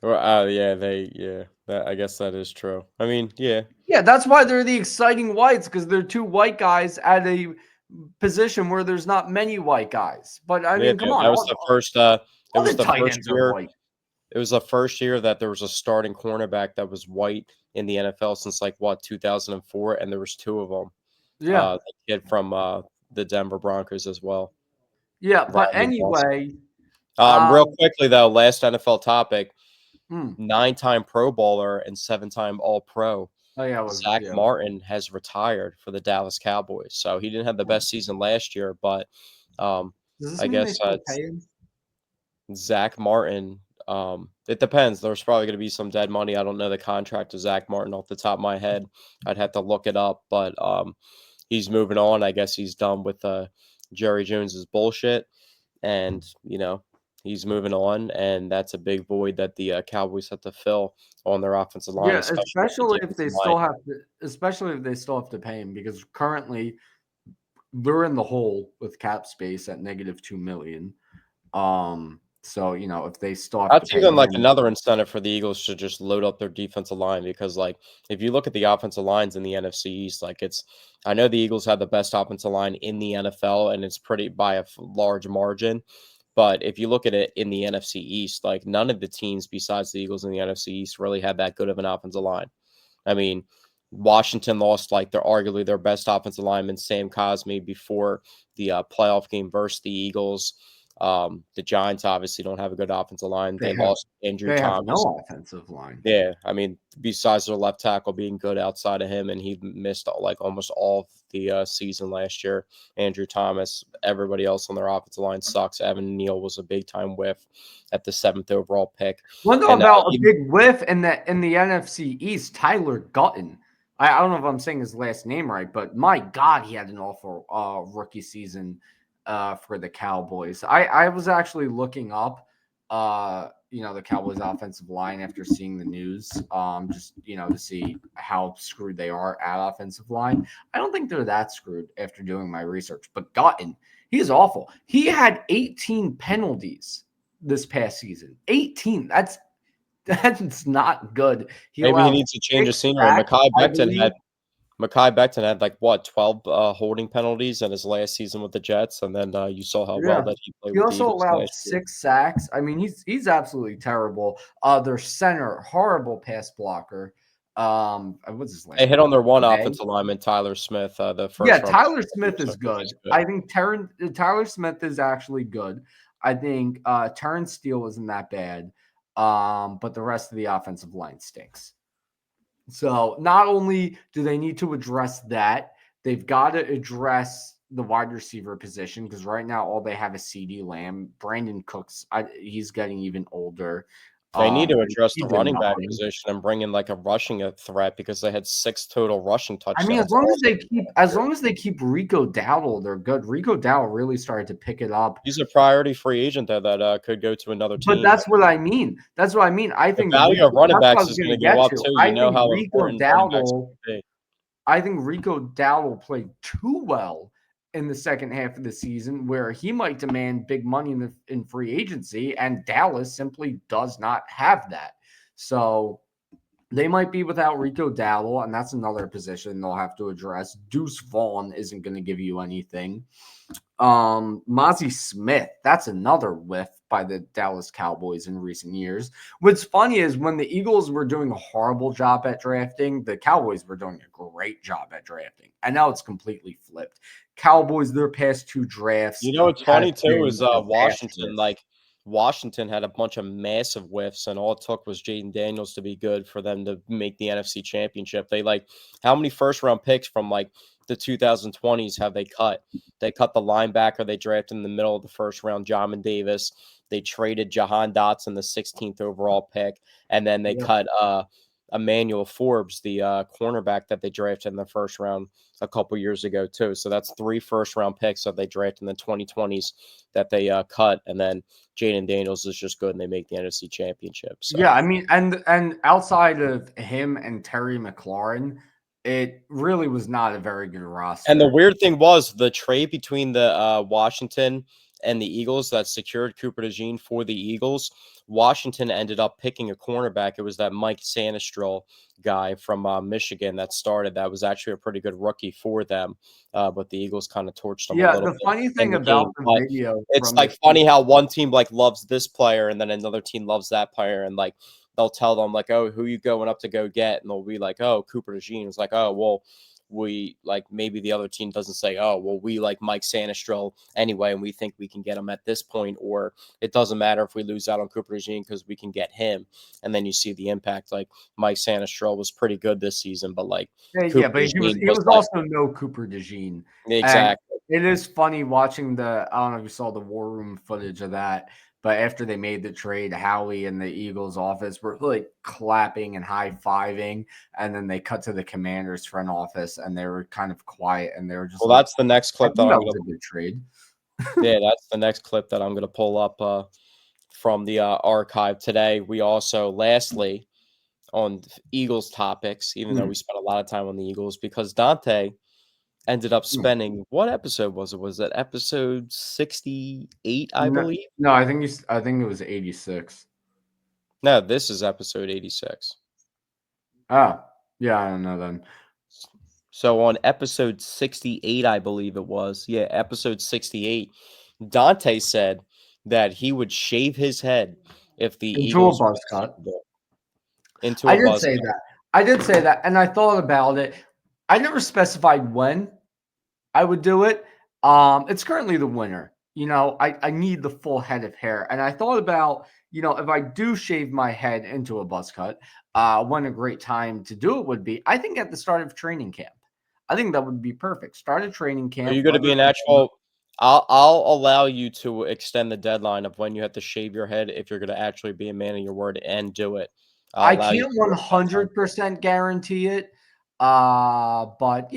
Well, I guess that is true. I mean, yeah, Yeah, that's why they're the exciting whites because they're two white guys at a position where there's not many white guys. But I yeah. mean, come on, That was the first. It all was the the tight first ends are year. white. It was the first year that there was a starting cornerback that was white in the NFL since like what 2004, and there was two of them. Yeah, The kid from the Denver Broncos as well, yeah. But Brandon Moss. anyway, Real um, quickly though, last NFL topic: hmm. 9-time Pro Bowler and 7-time All Pro. Oh yeah, Zach Martin has retired for the Dallas Cowboys. So he didn't have the best season last year, but Does this I mean they guess still pay him? Zach Martin. It depends. There's probably going to be some dead money. I don't know the contract of Zach Martin off the top of my head. I'd have to look it up, but he's moving on. I guess he's done with Jerry Jones's bullshit, and he's moving on, and that's a big void that the Cowboys have to fill on their offensive line, Yeah, especially on the defensive line. especially if they still have to pay him because currently they're in the hole with cap space at -2 million. So if they still have to That's pay even like him, another incentive for the Eagles to just load up their defensive line because, like, if you look at the offensive lines in the NFC East, like I know the Eagles have the best offensive line in the NFL and it's pretty by a large margin. But if you look at it in the NFC East, like none of the teams besides the Eagles in the NFC East really had that good of an offensive line. I mean, Washington lost like arguably their best offensive lineman, Sam Cosmi, before the playoff game versus the Eagles. The Giants obviously don't have a good offensive line. They They have lost Andrew they have Thomas. no offensive line. Yeah, I mean, besides their left tackle being good outside of him, and he missed like almost all of the season last year. Andrew Thomas, everybody else on their offensive line sucks. Evan Neal was a big time whiff at the 7th overall pick. One thing And about a big whiff in the NFC East, Tyler Gutton. I don't know if I'm saying his last name right, but my God, he had an awful rookie season for the Cowboys. I was actually looking up, the Cowboys offensive line after seeing the news, just to see how screwed they are at offensive line. I don't think they're that screwed after doing my research, but Gutton, he is awful. He had 18 penalties this past season. 18. That's not good. He maybe he allowed needs to change the 6 scenery. sacks, I believe. Mekhi Becton had like what 12 holding penalties in his last season with the Jets, and then you saw how well Yeah. that he played He with the also Eagles allowed last year. 6 sacks. I mean, he's absolutely terrible. Their center, horrible pass blocker. What's his They last hit name? on their one Day? offensive lineman, Tyler Smith, the Yeah, first round. Tyler Smith is So good. he's good. I think Tyler Smith is actually good. I think Terrence Steele isn't that bad. But the rest of the offensive line stinks. So not only do they need to address that, they've got to address the wide receiver position because right now all they have is CD Lamb. Brandon Cooks, he's getting even older. They need to address the He's running back annoying. position and bring in like a rushing threat because they had 6 total rushing I mean, touchdowns. as long as they keep Rico Dowdle, they're good. Rico Dowdle really started to pick it up. He's a priority free agent though that could go to another But team. that's what I mean. That's what I mean. I The think value of running that's what I backs was is going going to to go get up to. too. You know how important running backs can be. I think Rico Dowdle played too well in the second half of the season, where he might demand big money in free agency, and Dallas simply does not have that. So they might be without Rico Dowdle, and that's another position they'll have to address. Deuce Vaughn isn't going to give you anything. Mozzie Smith, that's another whiff by the Dallas Cowboys in recent years. What's funny is when the Eagles were doing a horrible job at drafting, the Cowboys were doing a great job at drafting. And now it's completely flipped. Cowboys, their past 2 drafts You know what's have funny too is been Washington. disastrous. Like Washington had a bunch of massive whiffs, and all it took was Jaden Daniels to be good for them to make the NFC Championship. They like how many first round picks from like the 2020s have they cut? They cut the linebacker they drafted in the middle of the first round, Jamin Davis. They traded Jahan Dotson, the 16th overall pick, and then they Yeah. cut Emmanuel Forbes, the cornerback that they drafted in the first round a couple years ago too. So that's 3 first round picks that they drafted in the 2020s that they cut, and then Jaden Daniels is just good, and they make the NFC Championship. So Yeah, I mean, and outside of him and Terry McLaurin, it really was not a very good and the roster. weird thing was the trade between the Washington and the Eagles that secured Cooper DeJean for the Eagles. Washington ended up picking a cornerback. It was that Mike Sanistrel guy from Michigan that started. That was actually a pretty good rookie for them, but the Eagles kind of torched him a Yeah, little the bit funny in thing the about game. the But video it's from like funny how one team like loves this player and then another team loves that player, and like they'll tell them like, "Oh, who you going up to go get?" And they'll be like, "Oh, Cooper DeJean." It's like, "Oh, well." We like maybe the other team doesn't say, oh, well, we like Mike Sanistrel anyway, and we think we can get him at this point, or it doesn't matter if we lose out on Cooper DeJean because we can get him. And then you see the impact. Like Mike Sanistrel was pretty good this season, but like yeah, Cooper but DeJean he was was like also no Cooper DeJean, and exactly. it is funny watching the. I don't know if you saw the war room footage of that, but after they made the trade, Howie and the Eagles office were like clapping and high fiving, and then they cut to the Commanders front office, and they were kind of quiet, and they were just Well, like, that's the next "I clip that think I'm that gonna was a good trade." yeah, that's the next clip that I'm gonna pull up from the archive today. We also lastly on Eagles topics, even though Hmm. we spent a lot of time on the Eagles, because Dante ended up Hmm. spending what episode was it? Was it episode 68, I No, believe? no, I think it was 86. No, this is episode 86. Oh, yeah, I don't know then. So on episode 68, I believe it was. Yeah, episode 68, Dante said that he would shave his head if the Into a Eagles won buzz the cut. Super Bowl into I a did buzz say cut. that. I did say that, and I thought about it. I never specified when I would do it. It's currently the winter. I need the full head of hair. And I thought about, if I do shave my head into a buzz cut, when a great time to do it would be, I think at the start of training camp. I think that would be perfect. Start a training Are camp, you going to weather be an conditions. actual? I'll allow you to extend the dedeadline of when you have to shave your head if you're going to actually be a man of your word and do it. I'll I allow you can't to do it at that time. 100% guarantee it. But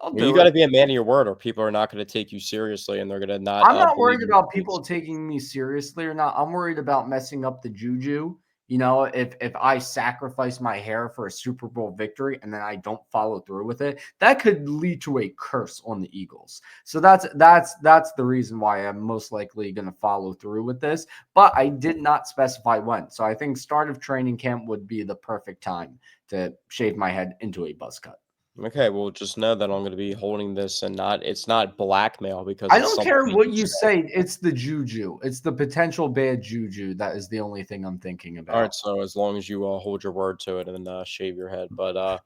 I'll Well, you do got it. to be a man of your word, or people are not going to take you seriously, and they're going to not I'm not believe worried your about tweets. people taking me seriously or not. I'm worried about messing up the juju. If I sacrifice my hair for a Super Bowl victory and then I don't follow through with it, that could lead to a curse on the Eagles. So that's the reason why I'm most likely going to follow through with this. But I did not specify when. So I think start of training camp would be the perfect time to shave my head into a buzz cut. Okay, well, just know that I'm going to be holding this, and it's not blackmail because I it's don't something care that what you you said. say. It's the juju. It's the potential bad juju. That is the only thing I'm thinking All right, about. so as long as you hold your word to it and shave your head, but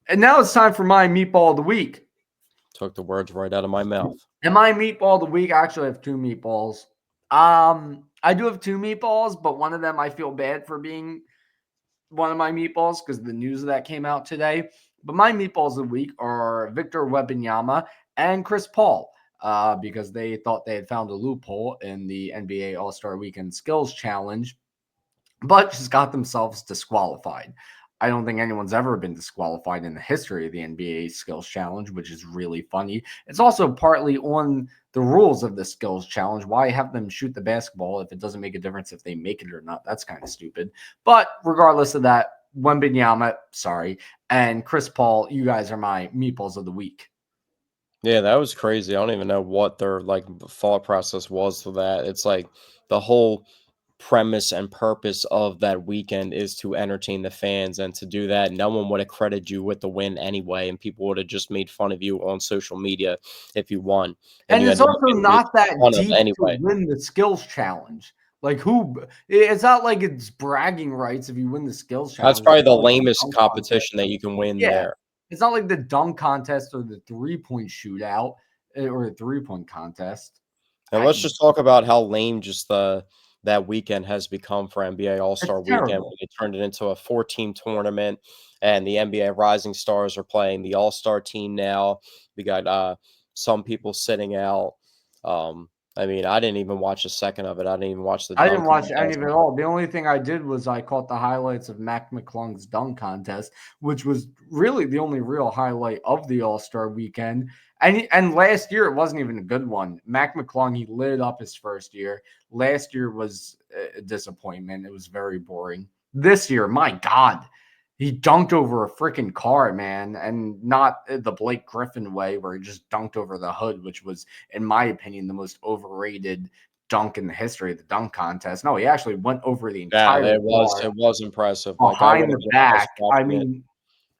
And now it's time for my meatball of the week. took the words right out of my mouth. And my meatball of the week, I actually have two meatballs. I do have two meatballs, but one of them I feel bad for being one of my meatballs because the news of that came out today. But my meatballs of the week are Victor Wembanyama and Chris Paul. Because they thought they had found a loophole in the NBA All-Star Weekend Skills Challenge, but just got themselves disqualified. I don't think anyone's ever been disqualified in the history of the NBA Skills Challenge, which is really funny. It's also partly on the rules of the Skills Challenge. Why have them shoot the basketball if it doesn't make a difference if they make it or not? That's kind of stupid. But regardless of that, Wembanyama, sorry, and Chris Paul, you guys are my meatballs of the week. Yeah, that was crazy. I don't even know what their thought process was for that. It's like the whole premise and purpose of that weekend is to entertain the fans, and to do that, no one would have credited you with the win anyway, and people would have just made fun of you on social media if you won, and And you it's ended up also getting made not that fun of deep to anyway. win the skills challenge. Like it's not like it's bragging rights if you win the skills That's challenge. It's probably the not like the lamest dunk contest. competition that you can win Yeah. there. It's not like the dunk contest or the 3-point shootout or the 3-point contest. And let's just talk about how lame just that weekend has become for NBA It's All-Star Weekend, terrible. when they turned it into a 4-team tournament, and the NBA Rising Stars are playing the All-Star team now. We got some people sitting out. I mean, I didn't even watch a second of it. I didn't even watch the I didn't dunk watch any of contest. it at all. The only thing I did was I caught the highlights of Mac McClung's dunk contest, which was really the only real highlight of the All-Star weekend. And last year it wasn't even a good one. Mac McClung, he lit up his first year. Last year was a disappointment. It was very boring. This year, my God, he dunked over a freaking car, man, and not the Blake Griffin way where he just dunked over the hood, which was, in my opinion, the most overrated dunk in the history of the dunk contest. No, he actually went over the Yeah, entire bar it was impressive. Like, I behind would the have been back. impressed I watching it. mean,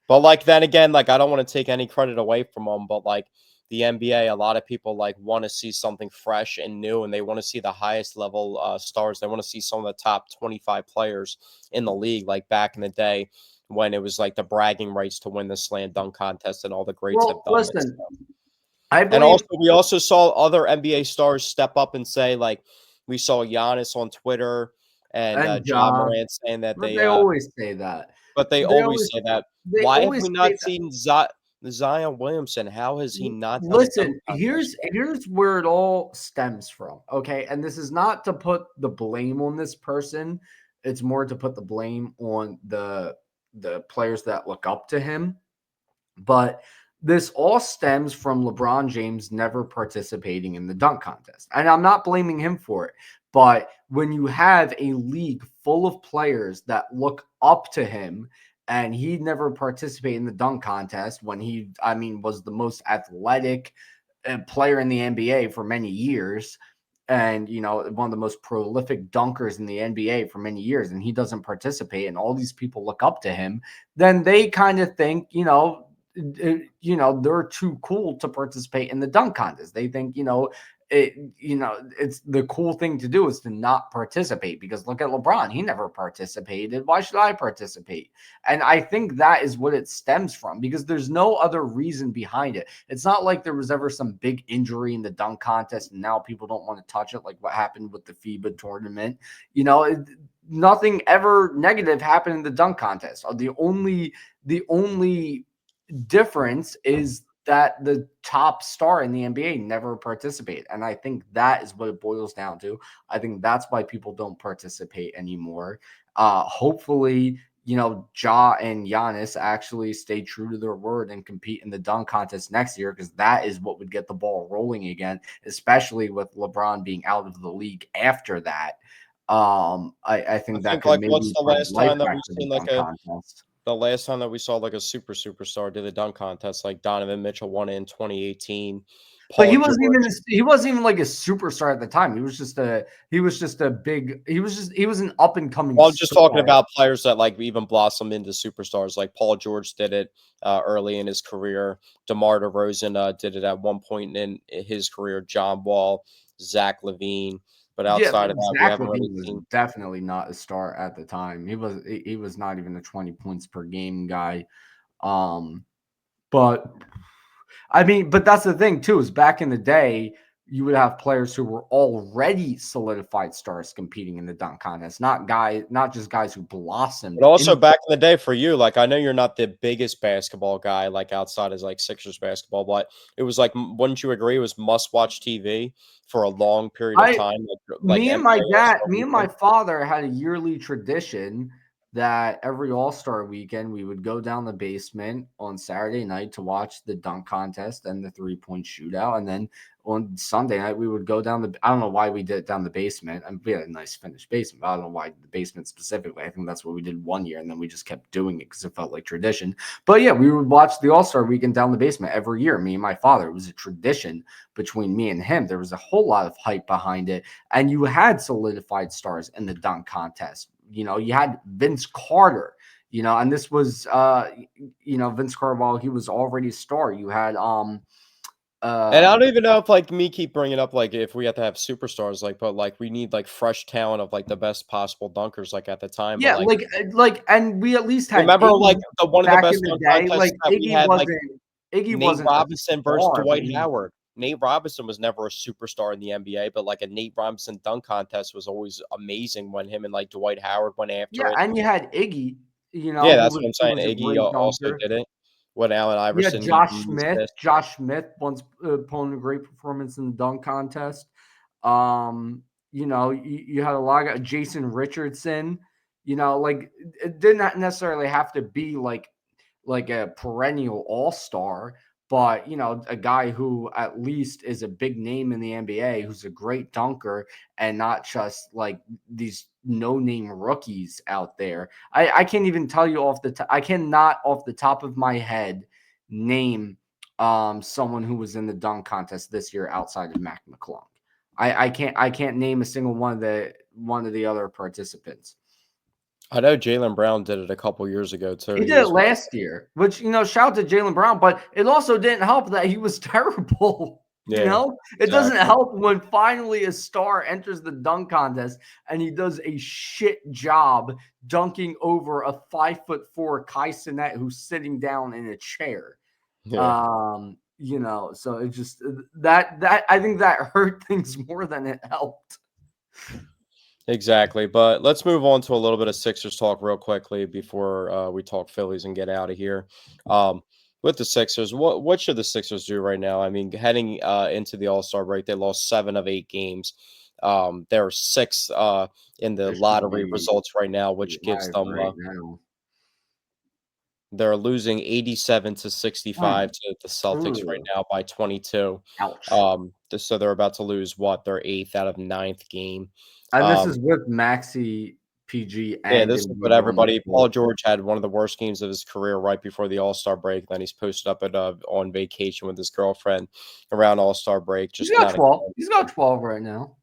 But, like, then again, like, I don't wanna take any credit away from them, but, like, the NBA, a lot of people, like, wanna see something fresh and new, and they wanna see the highest level, stars. They wanna see some of the top 25 players in the league, like back in the day when it was, like, the bragging rights to win the slam dunk contest, and all the greats have well, done it. listen, I And believe also, we also saw other NBA stars step up and say, like, we saw Giannis on Twitter and and Ja Ja, Morant saying that but they always say that. but they They always always say that. they Why have always we say not that. seen Zion Williamson? How has he not done a dunk Listen, contest yet? here's where it all stems from. Okay, and this is not to put the blame on this person. It's more to put the blame on the players that look up to him. But this all stems from LeBron James never participating in the dunk contest. And I'm not blaming him for it. But when you have a league full of players that look up to him and he never participated in the dunk contest when was the most athletic player in the NBA for many years and one of the most prolific dunkers in the NBA for many years and he doesn't participate and all these people look up to him, then they kind of think, they're too cool to participate in the dunk contest. They think, it's the cool thing to do is to not participate, because look at LeBron. He never participated. Why should I participate? And I think that is what it stems from, because there's no other reason behind it. It's not like there was ever some big injury in the dunk contest and now people don't want to touch it, like what happened with the FIBA tournament. Nothing ever negative happened in the dunk contest. The only difference is that the top star in the NBA never participated. And I think that is what it boils down to. I think that's why people don't participate anymore. Hopefully, Ja and Giannis actually stay true to their word and compete in the dunk contest next year, because that is what would get the ball rolling again, especially with LeBron being out of the league after that. I I think that think could like what's maybe the bring last life time that back we've to the seen like dunk contest. the last time that we saw like a superstar do the dunk contest, like Donovan Mitchell won it in 2018. But Paul George. he wasn't even like a superstar at the time. He was an up and coming Well, I'm just talking star. about players that like even blossom into superstars. Like Paul George did it early in his career. DeMar DeRozan did it at one point in his career. John Wall, Zach LaVine. But Yeah, outside of that, we Zach haven't really LaVine was seen. definitely not a star at the time. He was not even a 20 points per game guy. Um, but I mean, but that's the thing too, is back in the day, you would have players who were already solidified stars competing in the dunk contest, not just guys who But blossomed also in. back in the day for you, like I know you're not the biggest basketball guy, like outside as like Sixers basketball, but it was like, wouldn't you agree? It was must watch TV for a long period of I time, like NBA All Star Me and my Weekend. father had a yearly tradition that every All-Star weekend we would go down the basement on Saturday night to watch the dunk contest and the three-point shootout. And then on Sunday night we would go down I don't know why we did it down the basement. I mean, we had a nice finished basement, but I don't know why the basement specifically. I think that's what we did one year, and then we just kept doing it because it felt like tradition. But yeah, we would watch the All-Star weekend down the basement every year, me and my father. It was a tradition between me and him. There was a whole lot of hype behind it. And you had solidified stars in the dunk contest. You had Vince Carter, and this was Vince Carter, while he was already a star. You had And I uh don't even know if like me keep bringing up like if we have to have superstars, like, but like we need like fresh talent of like the best possible dunkers like at the time. But yeah, like and we at least had remember like Iggy the one of the back in best the dunk day. contests Like that we had, like Iggy Nate wasn't a Robinson versus star, but Dwight he Howard. Nate Robinson was never a superstar in the NBA, but like a Nate Robinson dunk contest was always amazing when him and like Dwight Howard went after yeah, it. and you had Iggy, Yeah, who that's was what I'm who saying. was a Iggy great also dunker. did it. When Allen Yeah, Iverson, he Josh used Smith. this. Josh Smith once put in a great performance in the dunk contest. Um, you had a lot of Jason Richardson. Like it did not necessarily have to be like a perennial all-star, but a guy who at least is a big name in the NBA, who's a great dunker, and not just like these no-name rookies out there. I can't even tell you I cannot off the top of my head name someone who was in the dunk contest this year outside of Mac McClung. I can't name a single one of the other participants. I know Jalen Brown did it a couple years ago too. He He did it was last year, which shout to Jalen Brown, but it also didn't help that he was terrible. yeah, It doesn't exactly. help when finally a star enters the dunk contest and he does a shit job dunking over a 5'4" Kai Cenat who's sitting down in a chair. Yeah. So it just that I think that hurt things more than it helped. Exactly. But let's move on to a little bit of Sixers talk real quickly before we talk Phillies and get out of here. Um, with the Sixers, what should the Sixers do right now? I mean, heading into the All Star break, they lost 7 of 8 games. They're six in the They should lottery be results right now, which gives alive them right now. they're losing 87 to Mm. 65 to the Celtics right Ooh, now by 22. ouch. So they're about to lose what their eighth out of ninth game. And this Um, is with Maxi, PG, Yeah, and this is what Embiid on the everybody. Paul court. George had one of the worst games of his career right before the All-Star break. Then he's posted up at on vacation with his girlfriend around All-Star break. He's Just got not a 12. good He's got game. 12 right now.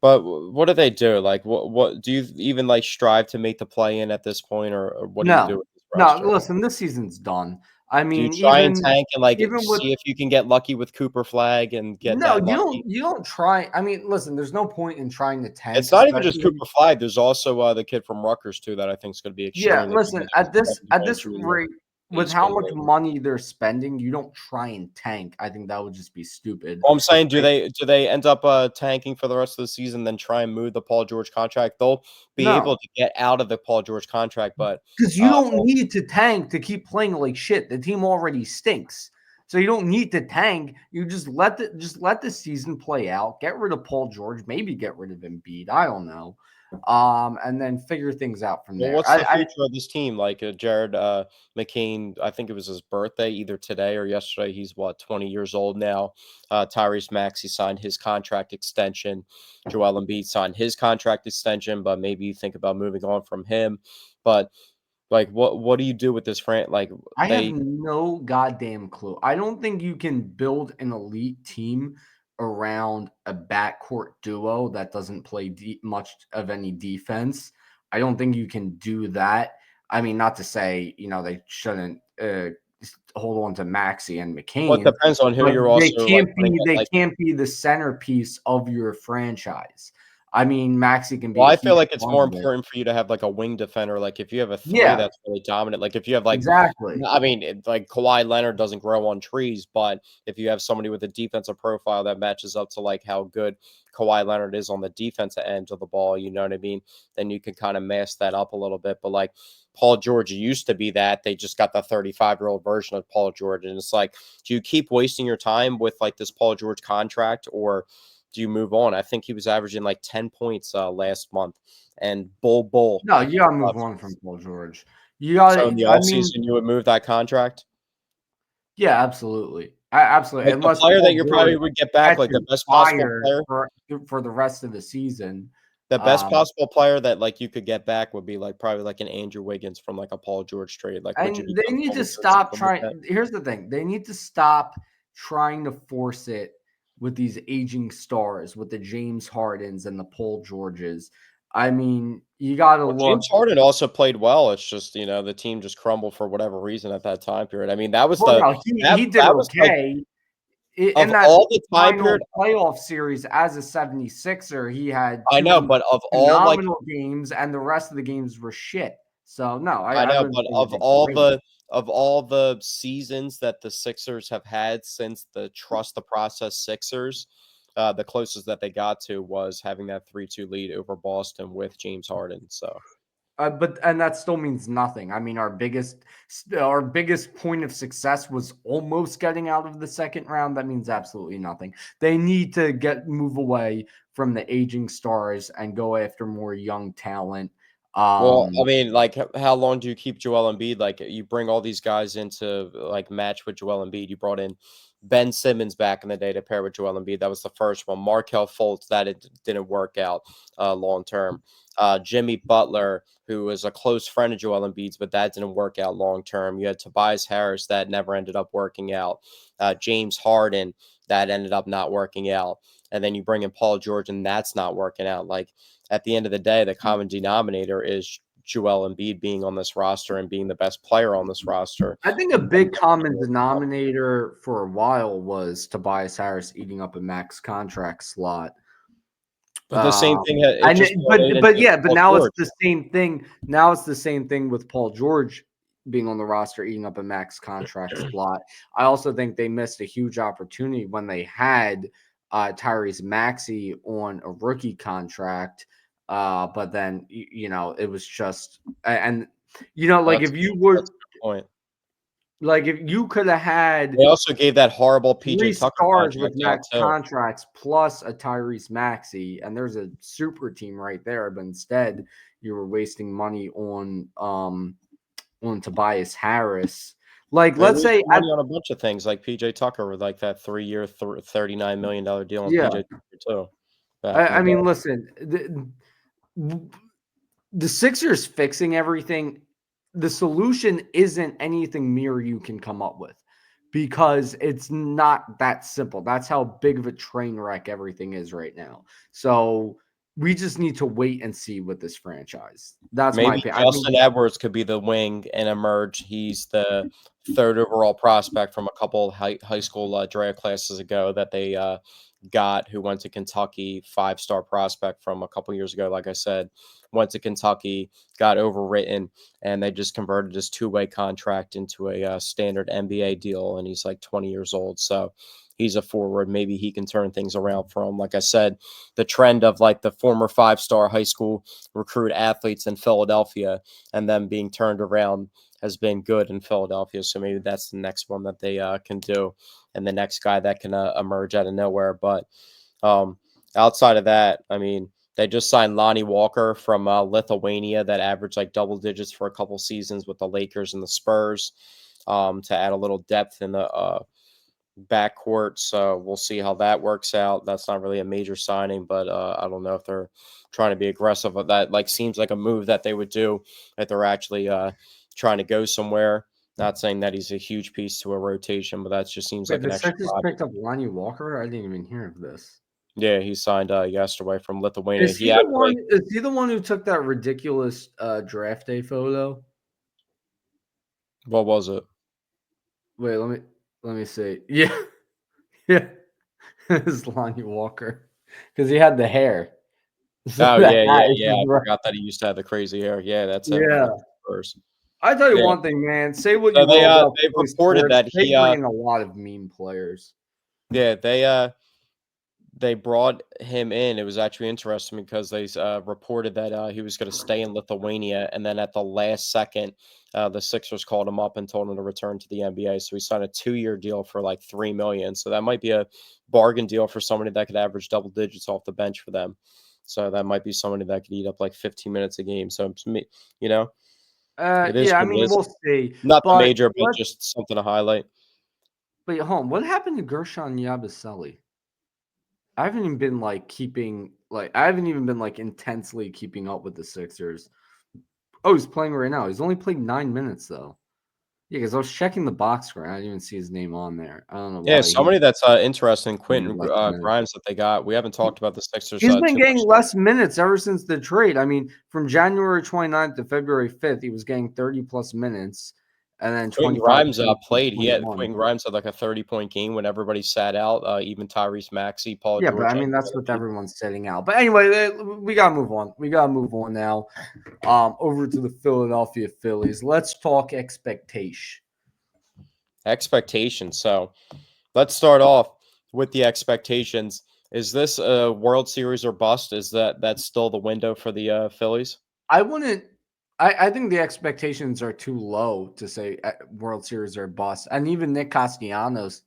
But what do they do? Like, what do you even like strive to make the play in at this point, or what do you do No, with this no. roster? Listen, this season's done. I Do you mean, try and tank and, like, even with see if you can get lucky with Cooper Flag and get no, that lucky? you don't try. I mean, listen, there's no point in trying to tank, It's not even just Cooper especially Flag, there's also, the kid from Rutgers too that I think is gonna be yeah, extremely good. listen, I think he's a at second-round this junior. rate, with He's how been much really money they're spending, you don't try and tank. I think that would just be stupid. well, I'm saying, Right? do they end up, tanking for the rest of the season, then try and move the Paul George contract? They'll be No. able to get out of the Paul George contract, but, Because you don't well, need to tank to keep playing like shit. The team already stinks. So you don't need to tank. You just let the season play out. Get rid of Paul George, maybe get rid of Embiid. I don't know. And then figure things out from well, there. what's the future of this team? Like, Jared, McCain, I think it was his birthday either today or yesterday. He's, what, 20 years old now. Tyrese Maxey signed his contract extension. Joel Embiid signed his contract extension, but maybe you think about moving on from him. But, like, what do you do with this like, I have they no goddamn clue. I don't think you can build an elite team around a backcourt duo that doesn't play much of any defense. I don't think you can do that. I mean, not to say, they shouldn't hold on to Maxi and well, it McCain, depends on who but you're also, like, putting in, they like can't be the centerpiece of your franchise. I mean, Maxi can well, be a I feel huge like it's part more of it. important for you to have, like, a wing defender, like, if you have a 3 Yeah, that's really dominant, like, if you have, like exactly. I mean, like, Kawhi Leonard doesn't grow on trees, but if you have somebody with a defensive profile that matches up to, like, how good Kawhi Leonard is on the defensive end of the ball, you know what I mean? Then you can kinda mask that up a little bit, but, like, Paul George used to be that, they just got the 35-year-old version of Paul George, and it's like, do you keep wasting your time with, like, this Paul George contract, or do you move on? I think he was averaging like 10 points last month and bull. No, you gotta Uh, move on from Paul George. You so in gotta the I mean, offseason, you would move that contract? yeah, absolutely. Absolutely, Like the unless player that Paul you George probably would get back, like catches fire for the rest of the season. the best Um, possible player that like you could get back would be like probably like an Andrew Wiggins from like a Paul George trade. Like, would you and be they need comfortable to with doing stop something like that? trying here's the thing, they need to stop trying to force it with these aging stars, with the James Hardens and the Paul Georges. I mean, you gotta Well, look James Harden also played well. It's just, the team just crumbled for whatever reason at that time period. I mean, that was well, the no, he did that was like okay. of In that all the time period. final playoff series as a 76er, he had I know, 2 but of all like phenomenal games, and the rest of the games were shit. So, no, I I know, wouldn't but say he did great. of all the seasons that the Sixers have had since the trust the process Sixers, the closest that they got to was having that 3-2 lead over Boston with James Harden. So, But and that still means nothing. I mean, our biggest point of success was almost getting out of the second round. That means absolutely nothing. They need to move away from the aging stars and go after more young talent. well, I Um, mean, like, how long do you keep Joel Embiid? Like, you bring all these guys into like match with Joel Embiid. You brought in Ben Simmons back in the day to pair with Joel Embiid. That was the first one. Markel Fultz, that it didn't work out long term. Jimmy Butler, who was a close friend of Joel Embiid's, but that didn't work out long term. You had Tobias Harris, that never ended up working out. James Harden, that ended up not working out. And then you bring in Paul George, and that's not working out. Like, at the end of the day, the common denominator is Joel Embiid being on this roster and being the best player on this roster. I think a big common denominator for a while was Tobias Harris eating up a max contract slot. But the same thing, it And just played but into yeah, but Paul now it's George. the same thing. Now it's the same thing with Paul George being on the roster, eating up a max contract slot. I also think they missed a huge opportunity when they had Tyrese Maxey on a rookie contract. But then it was just and like That's if you were that's a good point. like if you could have had They also gave that horrible PJ 3 Tucker stars with contract out max too. contracts plus a Tyrese Maxey, and there's a super team right there. But instead, you were wasting money on Tobias Harris. Like, They let's wasted say money on a bunch of things like PJ Tucker with like that 3-year, $39 million deal on yeah. PJ Tucker too back in the I day. mean, listen, the Sixers fixing everything. The solution isn't anything mere you can come up with, because it's not that simple. That's how big of a train wreck everything is right now. So we just need to wait and see with this franchise. That's my Maybe opinion. I think Justin Edwards could be the wing and emerge. He's the third overall prospect from a couple high school draft classes ago that they got, who went to Kentucky, 5-star prospect from a couple years ago. Like I said, went to Kentucky, got overwritten, and they just converted his 2-way contract into a standard NBA deal, and he's like 20 years old. So he's a forward. Maybe he can turn things around for him. Like I said, the trend of like the former 5-star high school recruit athletes in Philadelphia and them being turned around has been good in Philadelphia. So maybe that's the next one that they can do, and the next guy that can emerge out of nowhere. But um, outside of that, I mean, they just signed Lonnie Walker from Lithuania that averaged like double digits for a couple seasons with the Lakers and the Spurs, to add a little depth in the backcourt. So we'll see how that works out. That's not really a major signing, but I don't know if they're trying to be aggressive with that. Like, seems like a move that they would do if they're actually trying to go somewhere. Not saying that he's a huge piece to a rotation, but that just seems wait, like an the extra Sixers body. picked up Lonnie Walker. I didn't even hear of this. Yeah, he signed yesterday from Lithuania. Is He he the one? actually, Is he the one who took that ridiculous draft day photo? what was it? Wait, let me see. Yeah, yeah, it's Lonnie Walker because he had the hair. So Oh the yeah, hat yeah, is yeah. just I right. forgot that he used to have the crazy hair. Yeah, that's him from the Yeah, Spurs. I tell you Yeah. one thing, man. Say what So you will about they Philly reported sports. that They he bring in a lot of meme players. yeah, they brought him in. It was actually interesting because they reported that he was going to stay in Lithuania, and then at the last second, the Sixers called him up and told him to return to the NBA. So he signed a 2-year deal for like $3 million. So that might be a bargain deal for somebody that could average double digits off the bench for them. So that might be somebody that could eat up like 15 minutes a game. So to me, you know, it is Yeah, I what it mean, is. we'll see. Nothing But major, but let's just something to highlight. wait, hold on. What happened to Gershon Yabusele? I haven't even been I haven't even been like intensely keeping up with the Sixers. Oh, he's playing right now. He's only played 9 minutes though. Yeah, because I was checking the box score. I didn't even see his name on there. I don't know Yeah, why he somebody that's interesting, played Quentin less minutes. Grimes that they got. We haven't talked about the Sixers He's been too getting much. less minutes ever since the trade. I mean, from January 29th to February 5th, he was getting 30 plus minutes and then Quentin 25, Grimes 22, played. He had 21. Quentin Grimes had like a 30-point game when everybody sat out. Even Tyrese Maxey, Paul Yeah, but George. I mean that's with everyone sitting out. But anyway, we gotta move on. We gotta move on now. Over to the Philadelphia Phillies. Let's talk expectation. Expectations. So let's start off with the expectations. Is this a World Series or bust? Is that's still the window for the Phillies? I wouldn't. I think the expectations are too low to say World Series or bust. And even Nick Castellanos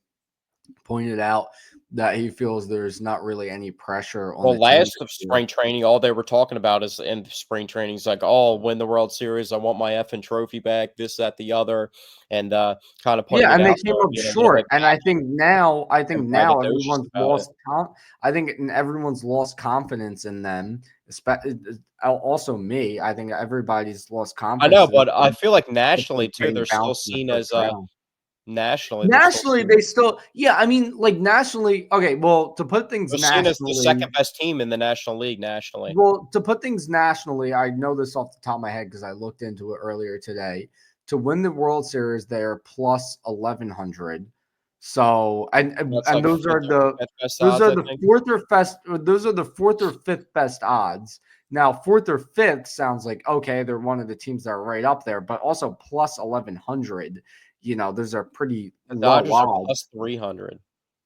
pointed out that he feels there's not really any pressure on the Well, team last this of year. spring training, all they were talking about is in spring training is like, oh, win the World Series. I want my effing trophy back, this, that, the other, and kind of putting Yeah, it and they out came there, up being a little short. bit And I think and now braggadocious everyone's about it. lost. I think everyone's lost confidence in them. Also, me. I think everybody's lost I know, confidence in but I them. feel like If they're nationally too, getting they're still bounced in the seen first as round. nationally, they're still Nationally, seen they still, yeah. I mean, like nationally. Okay, well, to put things they're seen as the nationally, second best team in the National League nationally. I know this off the top of my head because I looked into it earlier today. To win the World Series, they're plus 1100. So That's and like fifth best those odds, are I the think. fourth or fifth best odds. Now, fourth or fifth sounds like okay, they're one of the teams that are right up there, but also plus 1100. Those are pretty The low Dodgers are odds. plus 300.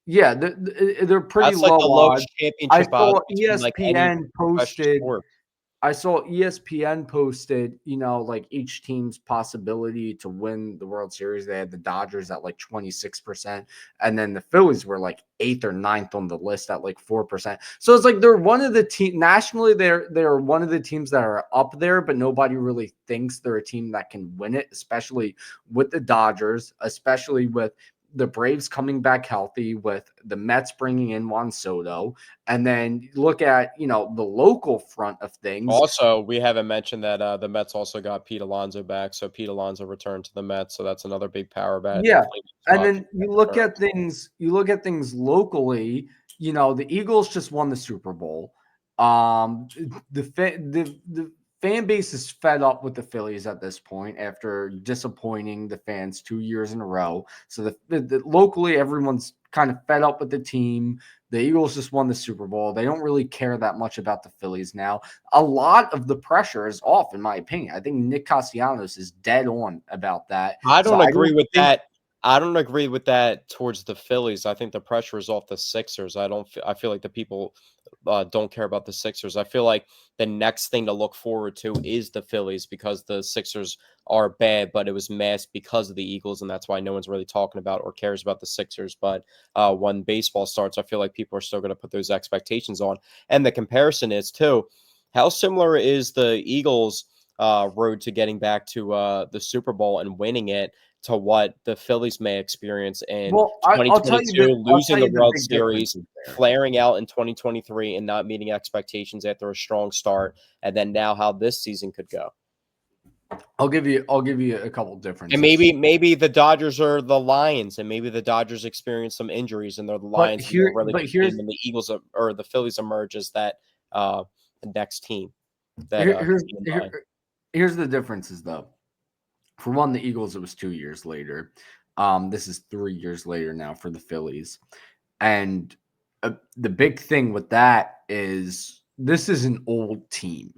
Yeah, they're pretty That's like the low odds. lowest I championship odds saw between like any professional posted sport. I saw ESPN posted, like each team's possibility to win the World Series. They had the Dodgers at like 26%, and then the Phillies were like eighth or ninth on the list at like 4%. So it's like they're one of the team nationally. They're one of the teams that are up there, but nobody really thinks they're a team that can win it, especially with the Dodgers, especially with the Braves coming back healthy, with the Mets bringing in Juan Soto. And then look at, the local front of things. Also, we haven't mentioned that the Mets also got Pete Alonso back, so Pete Alonso returned to the Mets, so that's another big power bat in the Yeah. Cleveland And spot. then you look at things locally, the Eagles just won the Super Bowl. The fan base is fed up with the Phillies at this point after disappointing the fans 2 years in a row. So locally, everyone's kind of fed up with the team. The Eagles just won the Super Bowl. They don't really care that much about the Phillies now. A lot of the pressure is off, in my opinion. I think Nick Castellanos is dead on about that. I So don't I agree don't with think. that. I don't agree with that towards the Phillies. I think the pressure is off the Sixers. I feel like the people don't care about the Sixers. I feel like the next thing to look forward to is the Phillies because the Sixers are bad, but it was masked because of the Eagles, and that's why no one's really talking about or cares about the Sixers. But when baseball starts, I feel like people are still going to put those expectations on. And the comparison is too, how similar is the Eagles' road to getting back to the Super Bowl and winning it to what the Phillies may experience in Well, I'll tell you 2022, losing the the World big Series, differences there. flaring out in 2023, and not meeting expectations after a strong start, and then now how this season could go. I'll give you a couple And differences. maybe the Dodgers are the Lions, and maybe the Dodgers experience some injuries, and they're the But Lions, and they're a here, really but good here's team, and the Eagles or the Phillies emerge as that the next team that here, could here's be in line. here's the differences though. For one, the Eagles, it was 2 years later. This is 3 years later now for the Phillies. And the big thing with that is this is an old team.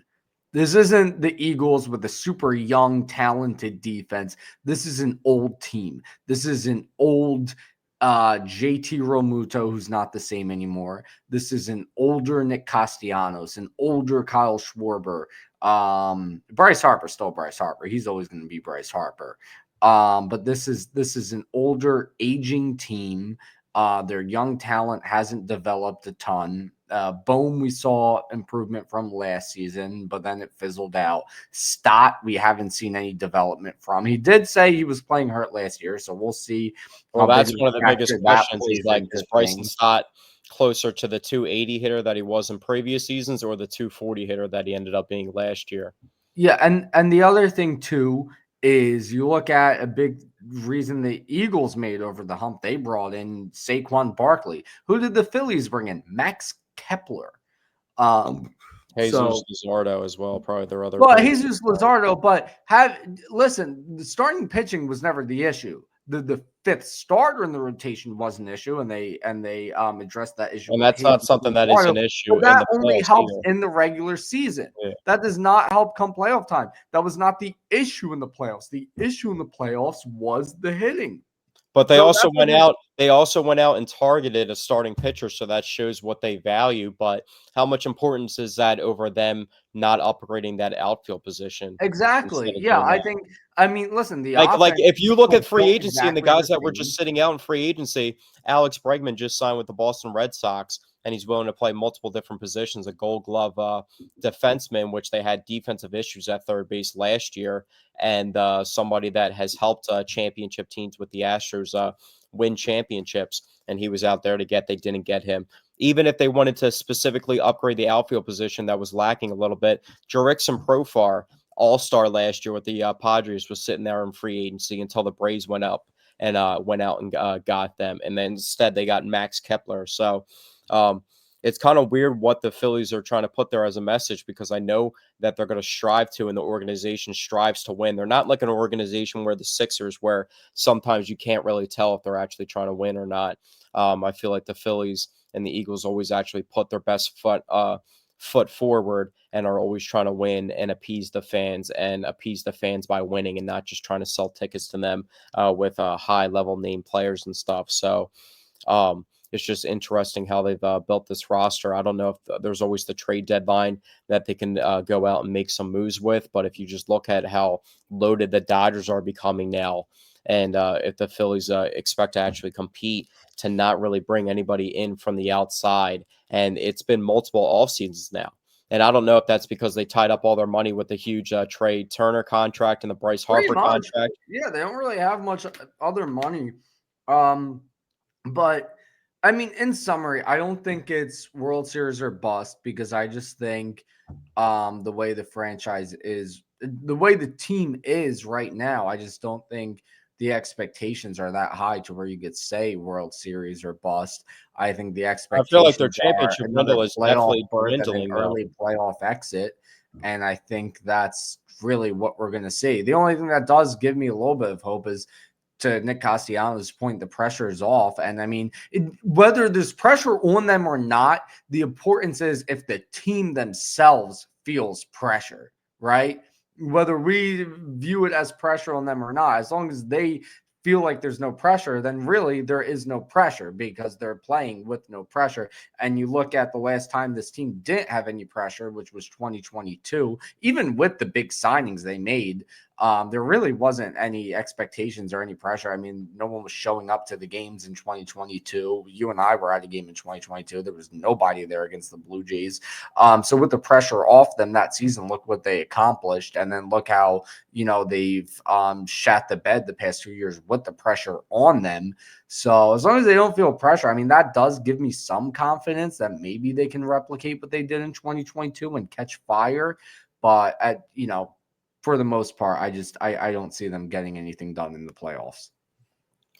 This isn't the Eagles with a super young, talented defense. This is an old team. This is an old JT Romuto, who's not the same anymore. This is an older Nick Castellanos, an older Kyle Schwarber. Bryce Harper, still Bryce Harper. He's always going to be Bryce Harper. But this is an older, aging team. Their young talent hasn't developed a ton. Bohm, we saw improvement from last season, but then it fizzled out. Stott, we haven't seen any development from. He did say he was playing hurt last year, so we'll see Well, how big that's of one of a the biggest factor that questions is plays like, is into Bryson things. Stott closer to the 280 hitter that he was in previous seasons or the 240 hitter that he ended up being last year? Yeah, and the other thing too is you look at a big reason the Eagles made over the hump. They brought in Saquon Barkley. Who did the Phillies bring in? Max Kepler. Um, Jesus so Luzardo as well, probably their other Well, great. he's just Luzardo, but listen, the starting pitching was never the issue. The fifth starter in the rotation was an issue, and they addressed that issue And with that's Hayden not something that is Luzardo, an but issue in that the only playoffs helps either. in the regular season. Yeah. That does not help come playoff time. That was not the issue in the playoffs. The issue in the playoffs was the hitting. But So that's what it. they also went out and targeted a starting pitcher, so that shows what they value, but how much importance is that over them not upgrading that outfield position instead Exactly. of Yeah, doing I that? think. I mean, listen, the Like, offense if is you look still at free built agency and the exactly guys the that were just same. sitting out in free agency, Alex Bregman just signed with the Boston Red Sox, and he's willing to play multiple different positions, a Gold Glove defenseman, which they had defensive issues at third base last year, and somebody that has helped championship teams with the Astros win championships, and he was out there to get. They didn't get him. Even if they wanted to specifically upgrade the outfield position that was lacking a little bit, Jurickson Profar, all-star last year with the Padres, was sitting there in free agency until the Braves went up and went out and got them. And then instead they got Max Kepler. So it's kind of weird what the Phillies are trying to put there as a message because I know that they're going to strive to and the organization strives to win. They're not like an organization where the Sixers, where sometimes you can't really tell if they're actually trying to win or not. I feel like the Phillies and the Eagles always actually put their best foot forward and are always trying to win and appease the fans by winning and not just trying to sell tickets to them with high level name players and stuff. So it's just interesting how they've built this roster. I don't know if there's always the trade deadline that they can go out and make some moves with, but if you just look at how loaded the Dodgers are becoming now, and if the Phillies expect to actually compete, to not really bring anybody in from the outside, and it's been multiple off seasons now. And I don't know if that's because they tied up all their money with the huge Trey Turner contract and the Bryce Pretty Harper much. contract. Yeah, they don't really have much other money. Um, but I mean, in summary, I don't think it's World Series or bust because I just think the way the franchise is, the way the team is right now, I just don't think the expectations are that high to where you could say World Series or bust. I think the I feel like their expectations are championship another window is playoff definitely berth and an dwindling, though. early playoff exit. And I think that's really what we're going to see. The only thing that does give me a little bit of hope is, to Nick Castellanos' point, the pressure is off. And I mean, whether there's pressure on them or not, the importance is if the team themselves feels pressure, right? Whether we view it as pressure on them or not, as long as they feel like there's no pressure, then really there is no pressure because they're playing with no pressure. And you look at the last time this team didn't have any pressure, which was 2022, even with the big signings they made, there really wasn't any expectations or any pressure. I mean, no one was showing up to the games in 2022. You and I were at a game in 2022. There was nobody there against the Blue Jays. So with the pressure off them that season, look what they accomplished. And then look how, they've shat the bed the past 2 years with the pressure on them. So as long as they don't feel pressure, I mean, that does give me some confidence that maybe they can replicate what they did in 2022 and catch fire. But for the most part, I don't see them getting anything done in the playoffs.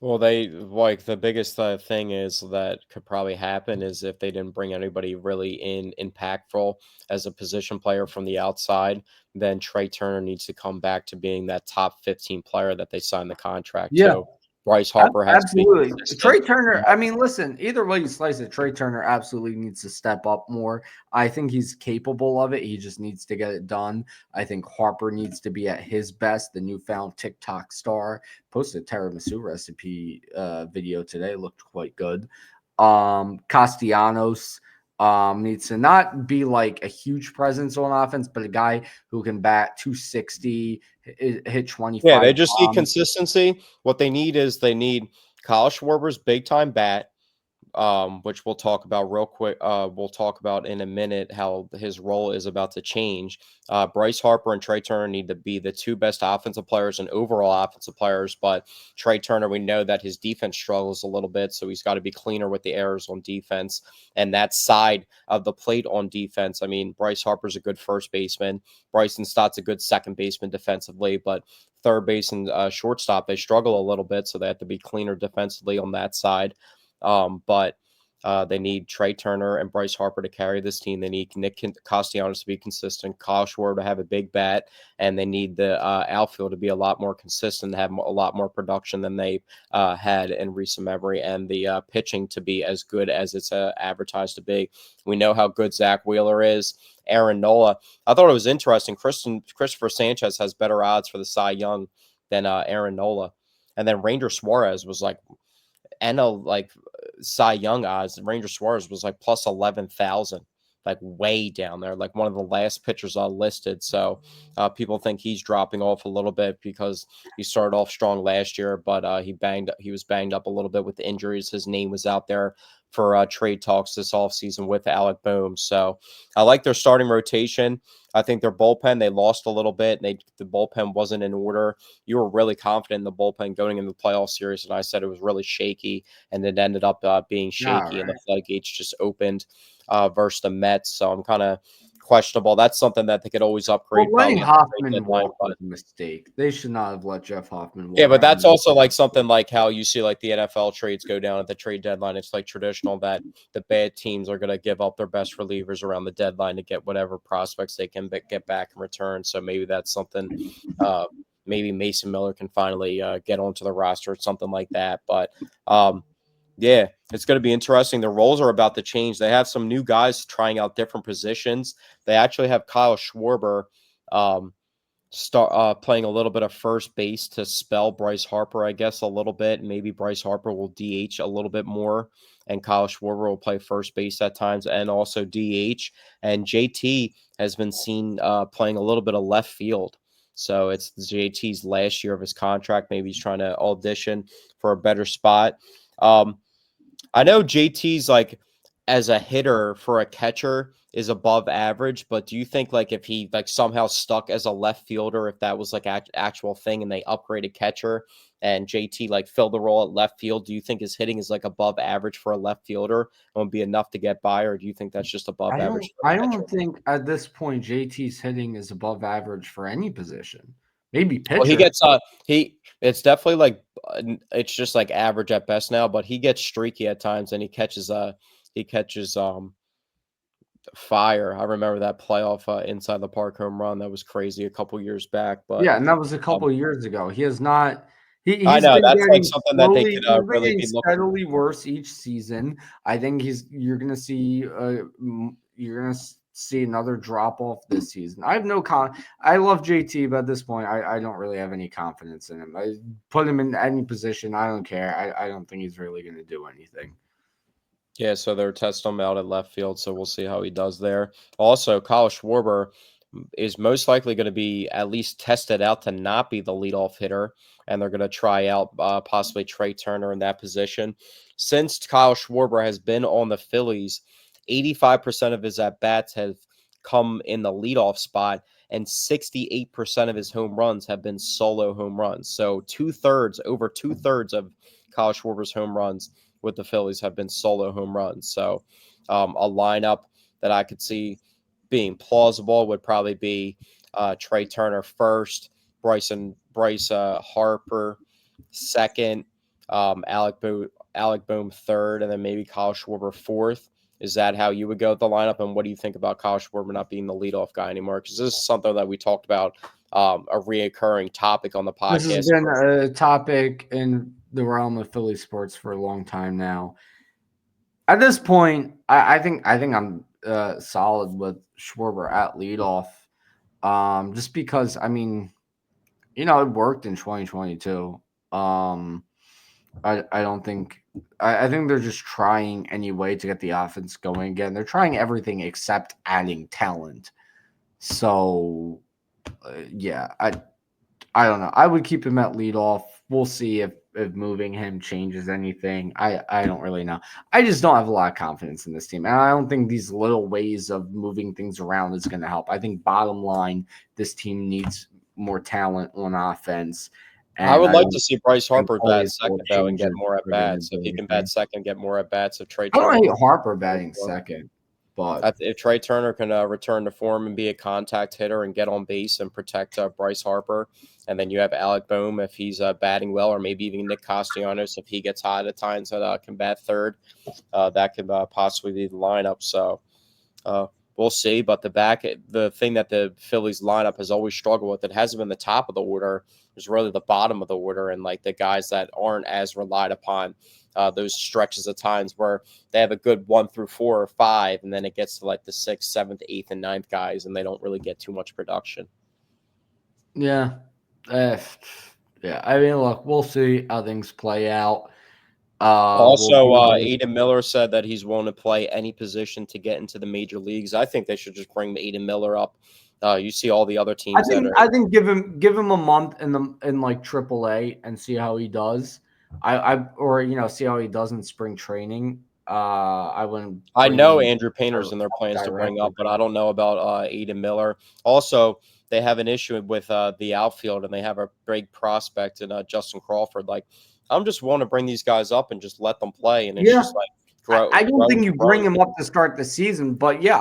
Well, they like the biggest thing is that could probably happen is if they didn't bring anybody really impactful as a position player from the outside, then Trey Turner needs to come back to being that top 15 player that they signed the contract Yeah, to. Bryce Harper has to be absolutely. consistent. Trey Turner, I mean, listen, either way you slice it, Trey Turner absolutely needs to step up more. I think he's capable of it. He just needs to get it done. I think Harper needs to be at his best. The newfound TikTok star posted a tiramisu recipe video today. Looked quite good. Castellanos needs to not be like a huge presence on offense, but a guy who can bat 260, hit Yeah, 25 they just need bombs. consistency. What they need is they need Kyle Schwarber's big time bat, which we'll talk about real quick. We'll talk about in a minute how his role is about to change. Bryce Harper and Trey Turner need to be the two best offensive players and overall offensive players. But Trey Turner, we know that his defense struggles a little bit, so he's got to be cleaner with the errors on defense and that side of the plate on defense. I mean, Bryce Harper's a good first baseman. Bryson Stott's a good second baseman defensively, but third base and shortstop, they struggle a little bit, so they have to be cleaner defensively on that side. But they need Trey Turner and Bryce Harper to carry this team. They need Nick Castellanos to be consistent, Kyle Schwarber to have a big bat, and they need the outfield to be a lot more consistent, have a lot more production than they had in recent memory, and the pitching to be as good as it's advertised to be. We know how good Zach Wheeler is. Aaron Nola. I thought it was interesting. Christopher Sanchez has better odds for the Cy Young than Aaron Nola. And then Ranger Suarez was like, like Cy Young odds, Ranger Suarez was like plus 11,000, like way down there, like one of the last pitchers listed. So people think he's dropping off a little bit because he started off strong last year, but he was banged up a little bit with injuries. His name was out there for trade talks this offseason with Alec Boehm. So I like their starting rotation. I think their bullpen, they lost a little bit. The bullpen wasn't in order. You were really confident in the bullpen going into the playoff series, and I said it was really shaky, and it ended up being All shaky, and right. the floodgates just opened versus the Mets. So I'm kind of questionable. That's something that they could always Well, upgrade letting probably at the trade Hoffman deadline. walk But was a mistake. They should not have let Jeff Hoffman yeah, walk. but I that's mean, also like something like how you see like the NFL trades go down at the trade deadline. It's like traditional that the bad teams are going to give up their best relievers around the deadline to get whatever prospects they can get back in return. So maybe that's something. Maybe Mason Miller can finally get onto the roster or something like that. But yeah, it's going to be interesting. The roles are about to change. They have some new guys trying out different positions. They actually have Kyle Schwarber. Start playing a little bit of first base to spell Bryce Harper, I guess, a little bit. Maybe Bryce Harper will DH a little bit more, and Kyle Schwarber will play first base at times and also DH. And JT has been seen playing a little bit of left field. So it's JT's last year of his contract. Maybe he's trying to audition for a better spot. Um, I know JT's like as a hitter for a catcher is above average, but do you think like if he like somehow stuck as a left fielder, if that was like actual thing and they upgraded catcher and JT like filled the role at left field, do you think his hitting is like above average for a left fielder and would be enough to get by, or do you think that's just above I don't. average for I a catcher? don't think at this point JT's hitting is above average for any position. maybe Well, he pitcher. gets it's definitely like it's just like average at best now, but he gets streaky at times and he catches fire. I remember that playoff inside the park home run that was crazy a couple years back, but Yeah, and that was a um couple of years ago. He has not. I He's know been that's like getting something that they slowly. could He's been really getting be looking. steadily worse each season. I think you're gonna see. You're gonna see another drop off this season. I have no I love JT, but at this point, I don't really have any confidence in him. I put him in any position. I don't care. I don't think he's really gonna do anything. Yeah, so they're testing him out at left field, so we'll see how he does there. Also, Kyle Schwarber is most likely going to be at least tested out to not be the leadoff hitter, and they're going to try out possibly Trey Turner in that position. Since Kyle Schwarber has been on the Phillies, 85% of his at bats have come in the leadoff spot, and 68% of his home runs have been solo home runs. So over two thirds of Kyle Schwarber's home runs with the Phillies have been solo home runs. So a lineup that I could see being plausible would probably be Trey Turner first, Bryce Harper second, Alec Bohm third, and then maybe Kyle Schwarber fourth. Is that how you would go with the lineup? And what do you think about Kyle Schwarber not being the leadoff guy anymore? Because this is something that we talked about, a reoccurring topic on the This has podcast. been a topic in the realm of Philly sports for a long time now. At this point, I think I'm solid with Schwarber at leadoff. Just because it worked in 2022. I don't think I think they're just trying any way to get the offense going again. They're trying everything except adding talent. So yeah, I don't know. I would keep him at leadoff. We'll see if moving him changes anything. I don't really know. I just don't have a lot of confidence in this team. And I don't think these little ways of moving things around is going to help. I think bottom line, this team needs more talent on offense. I And would I like to don't see Bryce think Harper all bat these little second though and get changes more at are going to bats. If do he can bat anything. second, get more at bats. If Trey I don't Turner hate can Harper return to batting form, second, but if Trey Turner can return to form and be a contact hitter and get on base and protect Bryce Harper, and then you have Alec Bohm if he's batting well, or maybe even Nick Castellanos if he gets hot at times that can bat third, that could possibly be the lineup. So. Uh, we'll see. But the thing that the Phillies lineup has always struggled with, it hasn't been the top of the order. It's really the bottom of the order and like the guys that aren't as relied upon. Those stretches of times where they have a good 1 through 4 or 5, and then it gets to like the 6th, 7th, 8th, and 9th guys, and they don't really get too much production. yeah. Uh, yeah, I mean, look, we'll see how things play out. We'll Also, be here. Aiden Miller said that he's willing to play any position to get into the major leagues. I think they should just bring Aiden Miller up. You see all the other I teams that think are. I think give him a month in like AAA and see how he does. See how he does in spring training. I wouldn't I bring know him Andrew Painter's in their plans to bring directly. up, but I don't know about Aiden Miller. Also, they have an issue with the outfield, and they have a big prospect in Justin Crawford. Like, I'm just willing to bring these guys up and just let them play, and it's Yeah, just like I don't think you bring growing him up pains. to start the season, but yeah,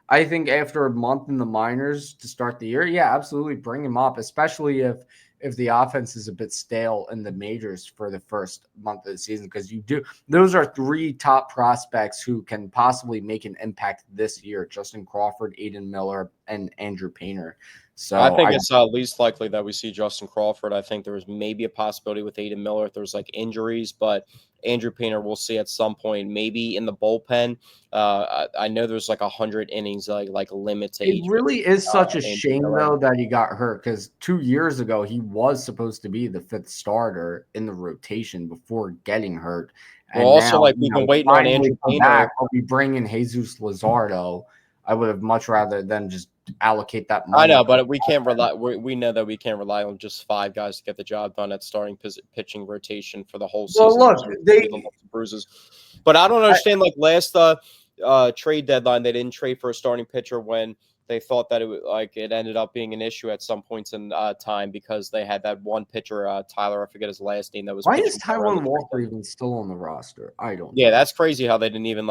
I think after a month in the minors to start the year, yeah, absolutely bring him up, especially if the offense is a bit stale in the majors for the first month of the season, because those are three top prospects who can possibly make an impact this year: Justin Crawford, Aiden Miller, and Andrew Painter. I So think it's least likely that we see Justin Crawford. I think there's maybe a possibility with Aiden Miller if there's like injuries, but Andrew Painter we'll see at some point, maybe in the bullpen. I know there's like 100 innings like limit to it each with really is such a Andrew shame Miller. though that he got hurt, because 2 years ago he was supposed to be the fifth starter in the rotation before getting hurt, Well, and also now like we've been waiting on finally Andrew come Painter. back. I'll be bringing Jesus Luzardo. I would have much rather than just allocate that I money. know, but we can't rely. We know that we can't rely on just 5 guys to get the job done at starting pitching rotation for the whole Well, season. look, There's gonna be the they lumps and bruises, but I don't understand. Like last trade deadline, they didn't trade for a starting pitcher when they thought that it ended up being an issue at some points in time because they had that one pitcher, Tyler, I forget his last name, that was why is pitching better in the Taiwan trade Walker deadline. even still on the roster? I don't Yeah, know. that's crazy how they didn't even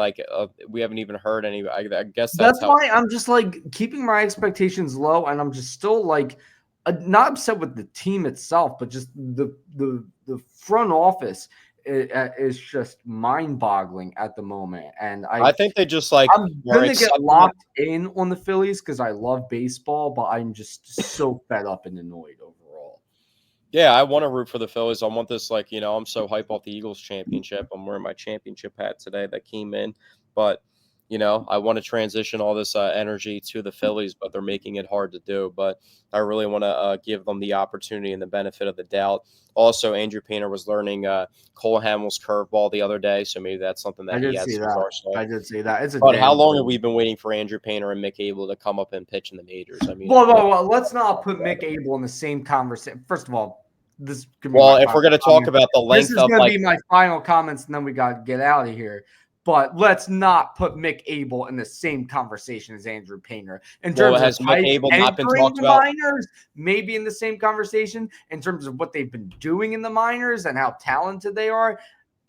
we haven't even heard any. I guess that's That's how. why I'm just like keeping my expectations low, and I'm just still like not upset with the team itself, but just the front office is just mind-boggling at the moment. And I think they just like I'm are gonna get accepting. locked in on the Phillies because I love baseball, but I'm just so fed up and annoyed overall. Yeah, I want to root for the Phillies. I want this, like, I'm so hype off the Eagles championship. I'm wearing my championship hat today that came in. But, I want to transition all this energy to the Phillies, but they're making it hard to do. But I really want to give them the opportunity and the benefit of the doubt. Also, Andrew Painter was learning Cole Hamels curveball the other day, so maybe that's something I that he did see has in his that. arsenal. I did see that. It's a But how damn long good. have we been waiting for Andrew Painter and Mick Abel to come up and pitch in the majors? I mean, Well, let's not put Mick Abel in the same conversation. First of all, this could be well, my if we're final going to talk comment. about the This length is of, going to like, be my final comments, and then we got to get out of here. But let's not put Mick Abel in the same conversation as Andrew Painter. In terms has of Mick hype Abel not been entering talked the about? minors, maybe in the same conversation. In terms of what they've been doing in the minors and how talented they are,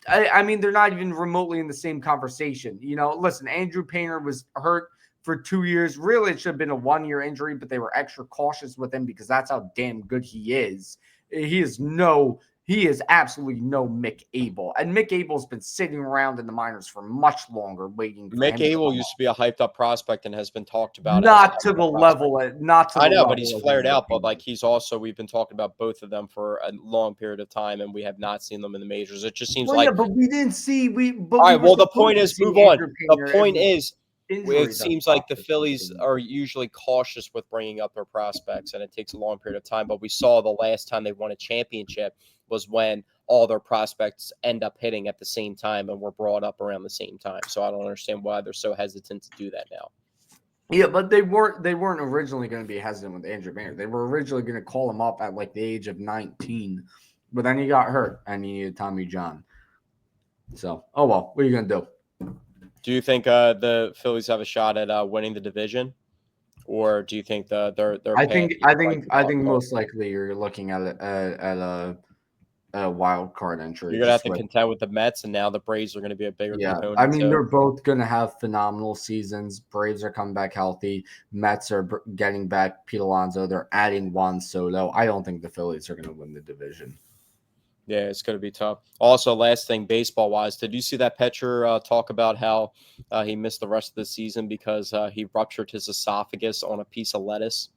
I mean, they're not even remotely in the same conversation. Listen, Andrew Painter was hurt for 2 years. Really, it should have been a 1-year injury, but they were extra cautious with him because that's how damn good he is. He is absolutely no Mick Abel. And Mick Abel's been sitting around in the minors for much longer waiting for Mick him to Abel come used up. to be a hyped up prospect and has been talked about as a Not to hyped the up prospect. level, not to the I know, level but he's of flared Andrew out. But Painter. we've been talking about both of them for a long period of time, and we have not seen them in the majors. It just seems Well, yeah, like, but we didn't see all we right. were Well, the supposed point to is, see move on. Andrew The Painter if point the is, injury it doesn't seems like stop the or Phillies something. are usually cautious with bringing up their prospects, and it takes a long period of time. But we saw the last time they won a championship was when all their prospects end up hitting at the same time and were brought up around the same time. So I don't understand why they're so hesitant to do that now. Yeah, but they weren't originally going to be hesitant with Andrew Painter. They were originally going to call him up at like the age of 19, but then he got hurt and he needed Tommy John. So, oh well, what are you going to do? Do you think the Phillies have a shot at winning the division, or do you think they're I past think the strike to talk about? most likely you're looking at a wild card entry. You're gonna have Just to with contend with the Mets, and now the Braves are going to be a bigger Yeah, I component mean too. they're both going to have phenomenal seasons. Braves are coming back healthy. Mets are getting back Pete Alonso. They're adding Juan Soto. I don't think the Phillies are going to win the division. Yeah, it's going to be tough. Also, last thing, baseball wise, did you see that pitcher talk about how he missed the rest of the season because he ruptured his esophagus on a piece of lettuce?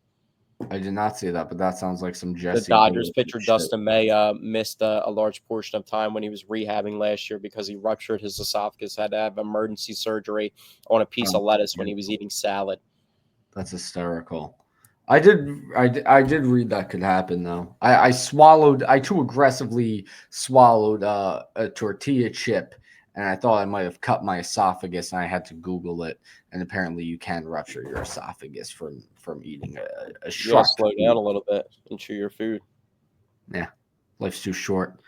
I did not see that, but that sounds like some The Jesse Dodgers Baruchel pitcher shit. Dustin May missed a large portion of time when he was rehabbing last year because he ruptured his esophagus, had to have emergency surgery on a piece of lettuce when he was eating salad. That's hysterical. I did read that could happen though. I too aggressively swallowed a tortilla chip, and I thought I might have cut my esophagus, and I had to Google it, and apparently you can rupture your esophagus from eating a You got to sharp slow down food. a little bit and chew your food. Yeah, life's too short.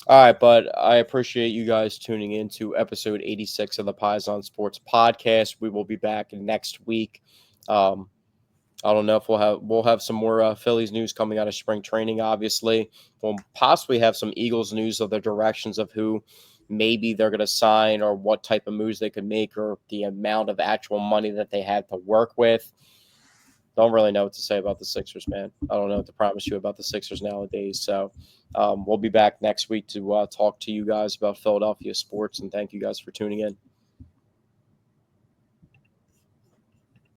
All right, but I appreciate you guys tuning in to episode 86 of the Paisan Sports podcast. We will be back next week. I don't know if we'll have some more Phillies news coming out of spring training. Obviously, we'll possibly have some Eagles news of the directions of who maybe they're going to sign or what type of moves they could make or the amount of actual money that they have to work with. Don't really know what to say about the Sixers, man. I don't know what to promise you about the Sixers nowadays. So we'll be back next week to talk to you guys about Philadelphia sports, and thank you guys for tuning in.